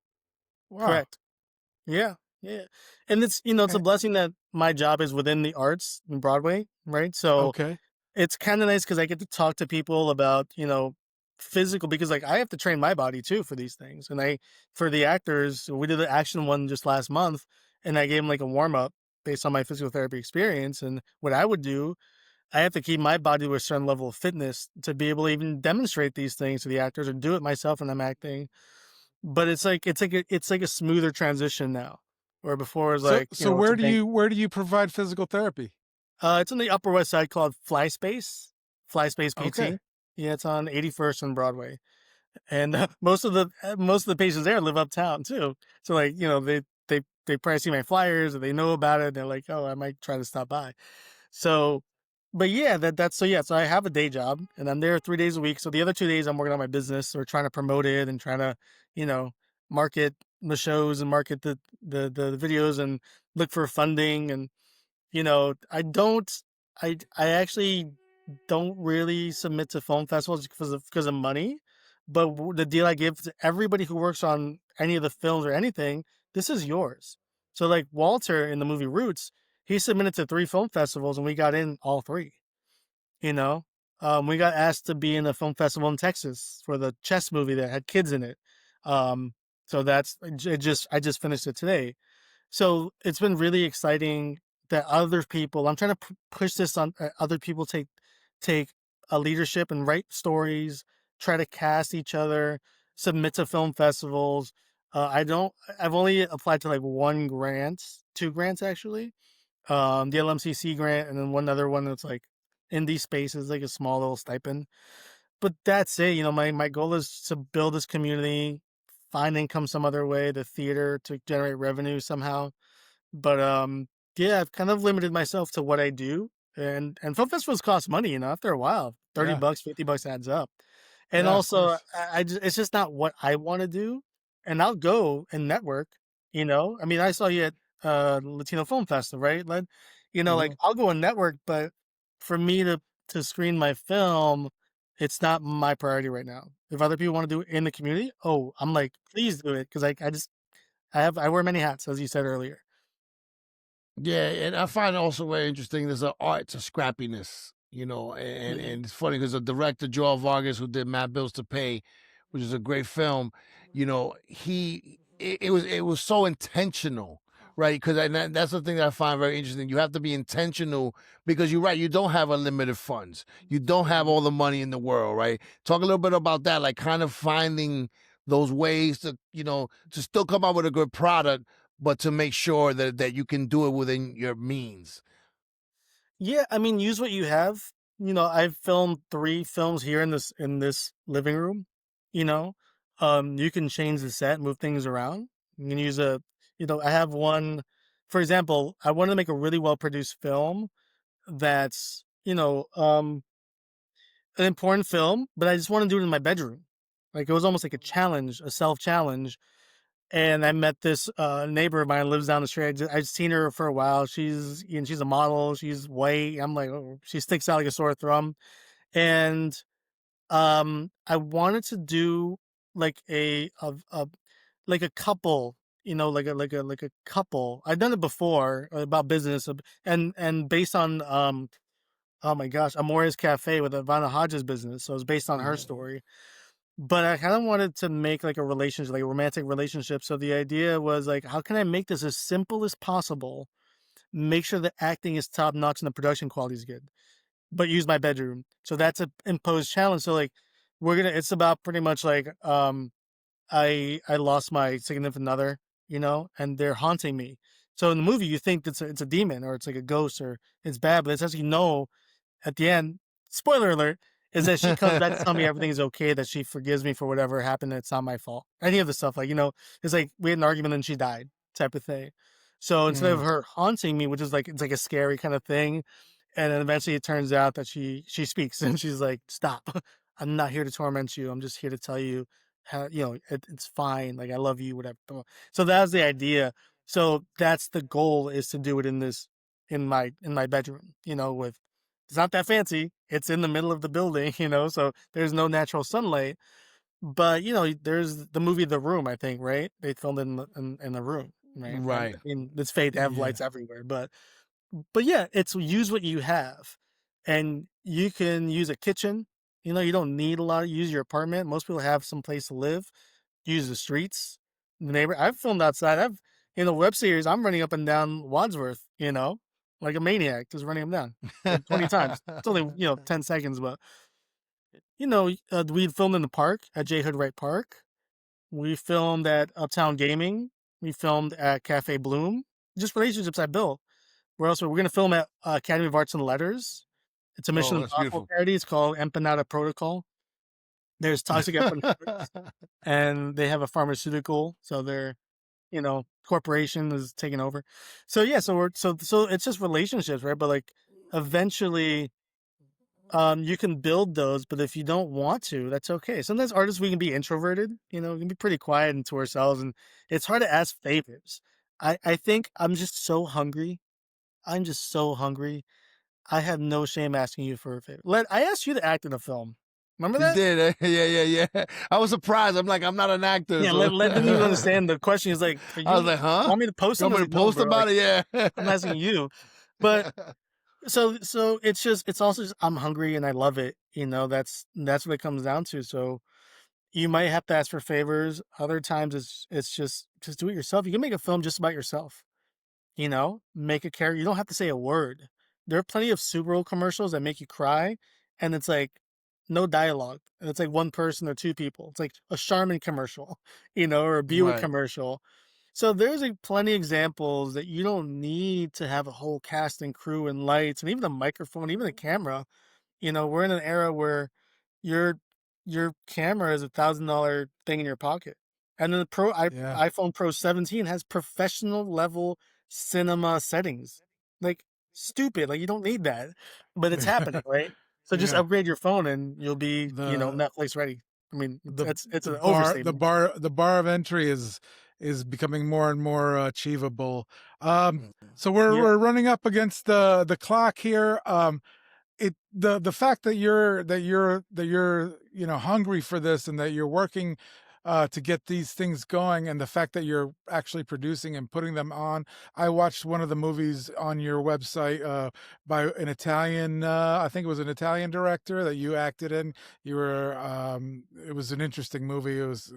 Wow. correct. Yeah, yeah. And it's a And, blessing that my job is within the arts in Broadway, right? So okay. it's kind of nice because I get to talk to people about, physical, because like I have to train my body too for these things. And for the actors, we did the action one just last month, and I gave them like a warm up based on my physical therapy experience. And what I would do, I have to keep my body to a certain level of fitness to be able to even demonstrate these things to the actors or do it myself when I'm acting. But it's like a smoother transition now, where before it was So like, it's a where bank. do you provide physical therapy? It's on the Upper West Side called Fly Space Okay. PT. Yeah, it's on 81st and Broadway, and most of the patients there live uptown too. So like, they probably see my flyers or they know about it. They're like, oh, I might try to stop by. So, but yeah, that's so yeah. So I have a day job and I'm there 3 days a week. So the other 2 days I'm working on my business or trying to promote it and trying to, you know, market the shows and market the videos and look for funding. And I actually don't really submit to film festivals because of money. But the deal I give to everybody who works on any of the films or anything, this is yours. So like Walter in the movie Roots, he submitted to 3 film festivals and we got in all 3. You know, we got asked to be in a film festival in Texas for the chess movie that had kids in it. Um, so I just finished it today. So it's been really exciting that other people. I'm trying to push this on other people take a leadership and write stories, try to cast each other, submit to film festivals. I've only applied to like two grants actually. The LMCC grant, and then one other one that's like indie spaces, like a small little stipend. But that's it. My goal is to build this community, find income some other way, the theater to generate revenue somehow. But yeah, I've kind of limited myself to what I do. And film festivals cost money, after a while. 30 Yeah. bucks, 50 bucks adds up. And Yeah, of also course. it's just not what I want to do. And I'll go and network. I mean, I saw you at Latino Film Festival, right? Like Mhm. I'll go and network, but for me to screen my film, it's not my priority right now. If other people want to do it in the community, oh, I'm like, please do it, because I wear many hats, as you said earlier. Yeah, and I find it also very interesting. There's an art to scrappiness, and it's funny because the director Joel Vargas, who did Mad Bills to Pay, which is a great film, it was so intentional, right? Because that's the thing that I find very interesting. You have to be intentional because you're right. You don't have unlimited funds. You don't have all the money in the world, right? Talk a little bit about that, like kind of finding those ways to still come out with a good product, but to make sure that you can do it within your means. Yeah, I mean, use what you have. I've filmed 3 films here in this living room. You know, you can change the set, move things around. You can use I have one, for example, I want to make a really well produced film that's an important film, but I just want to do it in my bedroom. Like it was almost like a challenge, a self challenge. And I met this neighbor of mine lives down the street. I've seen her for a while. She's a model. She's white. I'm like, oh, she sticks out like a sore thumb. And I wanted to do like like a couple, like a couple. I've done it before about business, and based on oh my gosh, Amore's Cafe with Ivana Hodges' business. So it's based on her story. But I kind of wanted to make like a relationship, like a romantic relationship. So the idea was like, how can I make this as simple as possible? Make sure the acting is top notch and the production quality is good, but use my bedroom. So that's a imposed challenge. So like, it's about pretty much like, I lost my significant other, and they're haunting me. So in the movie, you think it's a demon or it's like a ghost or it's bad, but it's actually no, at the end, spoiler alert, is that she comes back to tell me everything's okay, that she forgives me for whatever happened, it's not my fault. Any of the stuff, like, it's like we had an argument and she died type of thing. So instead of Mhm. her haunting me, which is like, it's like a scary kind of thing, and then eventually it turns out that she speaks and she's like, stop. I'm not here to torment you. I'm just here to tell you how, it's fine. Like, I love you, whatever. So that's the idea. So that's the goal, is to do it in my bedroom, with, it's not that fancy. It's in the middle of the building, so there's no natural sunlight. But there's the movie The Room, I think, right? They filmed it in the room, right? I Right. mean, it's fake to have Yeah. lights everywhere, but yeah, it's use what you have, and you can use a kitchen. You don't need a lot. Use your apartment. Most people have some place to live. Use the streets, the neighbor. I've filmed outside. I've In a web series, I'm running up and down Wadsworth, like a maniac, just running them down like 20 times. It's only 10 seconds, but we filmed in the park at J. Hood Wright Park. We filmed at Uptown Gaming. We filmed at Cafe Bloom. Just relationships I built. We're gonna film at Academy of Arts and Letters. It's a Mission Oh, that's Impossible beautiful. parody. It's called Empanada Protocol. There's toxic empanadas, and they have a pharmaceutical, so their corporation is taking over. So yeah, so it's just relationships, right? But like eventually, you can build those, but if you don't want to, that's okay. Sometimes artists, we can be introverted, we can be pretty quiet and to ourselves, and it's hard to ask favors. I think I'm just so hungry. I'm just so hungry. I have no shame asking you for a favor. I asked you to act in a film. Remember You that? did, eh? Yeah. I was surprised. I'm like, I'm not an actor, Yeah, so Len didn't even understand the question. He's like, "Are I was you like, huh? want me to post You want something?" I me was to like, "No, post bro. Like, about it? Yeah. I'm asking you." But so it's also just, I'm hungry and I love it. That's what it comes down to. So you might have to ask for favors. Other times it's just do it yourself. You can make a film just about yourself. Make a character. You don't have to say a word. There are plenty of Super Bowl commercials that make you cry, and it's like no dialogue. And it's like one person or two people. It's like a Charmin commercial, or a Buick Right. commercial. So there's like plenty examples that you don't need to have a whole cast and crew and lights and even a microphone, even a camera. We're in an era where your your camera is $1,000 thing in your pocket, and then the Yeah. iPhone Pro 17 has professional level cinema settings. Like stupid, like you don't need that, but it's happening, right? So just Yeah. upgrade your phone and you'll be, The Netflix ready. I mean, the it's the an bar the overstatement. bar the bar of entry is becoming more and more achievable. So we're Yeah. we're running up against the clock here. The fact that you're hungry for this and that you're working to get these things going, and the fact that you're actually producing and putting them on. I watched one of the movies on your website by an Italian, I think it was an Italian director that you acted in. You were it was an interesting movie. It was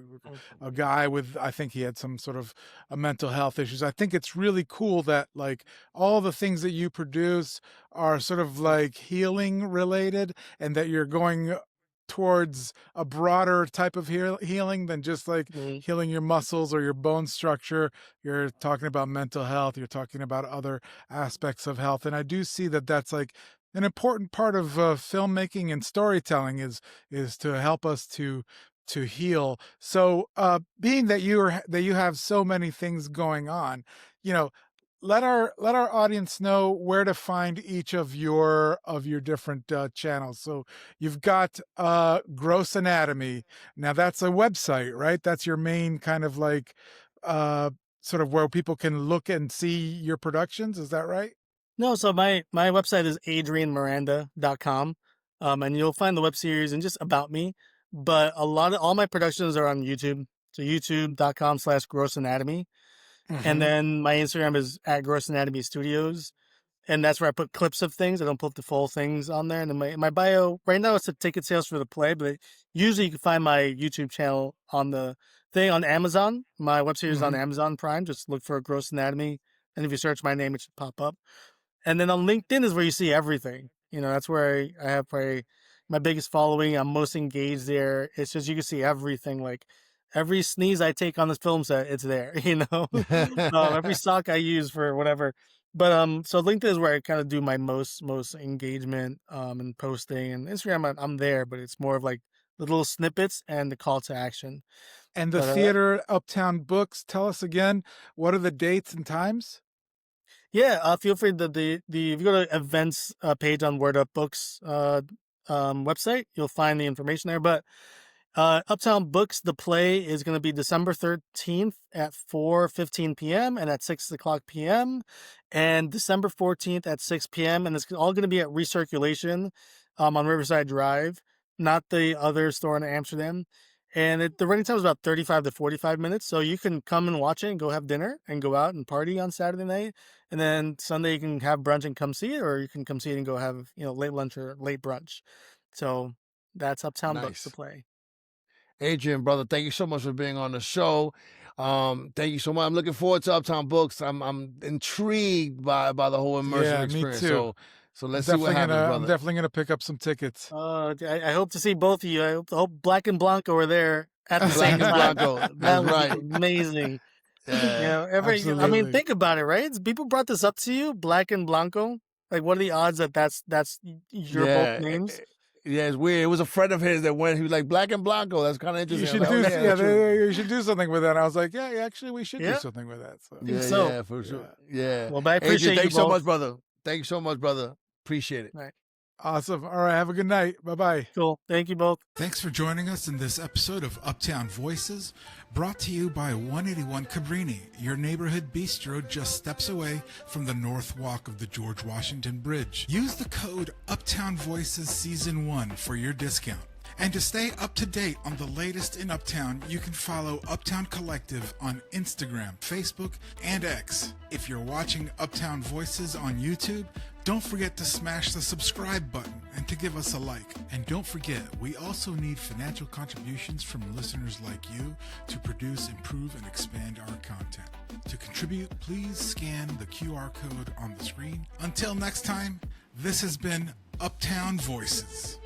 a guy with, I think he had some sort of mental health issues. I think it's really cool that like all the things that you produce are sort of like healing related, and that you're going towards a broader type of healing than just like Mhm. healing your muscles or your bone structure. You're talking about mental health, you're talking about other aspects of health, and I do see that that's like an important part of filmmaking and storytelling is to help us to heal. So being that you have so many things going on, you know let our audience know where to find each of your different channels. So you've got Gross Anatomy. Now that's a website, right? That's your main kind of like uh sort of where people can look and see your productions. Is that right? No, so my website is adrianmiranda.com. And you'll find the web series and just about me. But all my productions are on YouTube. So youtube.com/gross anatomy. And Mm-hmm. then my Instagram is at Gross Anatomy Studios. And that's where I put clips of things. I don't put the full things on there. And then my bio right now it's the ticket sales for the play, but usually you can find my YouTube channel on the thing on Amazon. My web series is on Mm-hmm. Amazon Prime. Just look for Gross Anatomy. And if you search my name, it should pop up. And then on LinkedIn is where you see everything. That's where I have probably my biggest following. I'm most engaged there. It's just you can see everything. Like every sneeze I take on this film set, it's there. Every sock I use for whatever. But so LinkedIn is where I kind of do my most engagement and posting. And Instagram, I'm there, but it's more of like the little snippets and the call to action. And the But theater, Uptown Books, tell us again, what are the dates and times? yeah, feel free the if you go to events page on Word Up Books website, you'll find the information there. But Uptown Books, the play is going to be December 13th at 4:15 p.m. and at 6 o'clock p.m. and December 14th at 6 p.m. And it's all going to be at Recirculation on Riverside Drive, not the other store in Amsterdam. And the running time is about 35 to 45 minutes. So you can come and watch it and go have dinner and go out and party on Saturday night. And then Sunday you can have brunch and come see it, or you can come see it and go have, late lunch or late brunch. So that's Uptown Books, the Nice. play. Adrian, brother, thank you so much for being on the show. Thank you so much. I'm looking forward to Uptown Books. I'm intrigued by the whole immersive Yeah, me experience. too. So let's see what Definitely happens, I'm brother. definitely gonna pick up some tickets. I hope to see both of you. I hope Black and Blanco are there at the Black same and time. Blanco. That That's would right. be amazing. Yeah. I mean, Absolutely. think about it, right? People brought this up to you, Black and Blanco. Like, what are the odds that that's your both Yeah. names? Yeah, it's weird. It was a friend of his that went, he was like, Black and Blanco. That's kind of You interesting. I should was do, like, oh, yeah, that's true. you should do something with that. And I was like, yeah, actually, we should do Yeah, something with that. So, I think Yeah, so. yeah, for sure. yeah. Yeah. Well, but I Adrian, appreciate thank you you so both. much, brother. Thank you so much, brother. Appreciate it. All right, Awesome. All right. Have a good night. Bye bye. cool. Thank you both. Thanks for joining us in this episode of Uptown Voices, brought to you by 181 Cabrini, your neighborhood bistro just steps away from the North Walk of the George Washington Bridge. Use the code Uptown Voices Season 1 for your discount. And to stay up to date on the latest in Uptown, you can follow Uptown Collective on Instagram, Facebook, and X. If you're watching Uptown Voices on YouTube, don't forget to smash the subscribe button and to give us a like. And don't forget, we also need financial contributions from listeners like you to produce, improve, and expand our content. To contribute, please scan the QR code on the screen. Until next time, this has been Uptown Voices.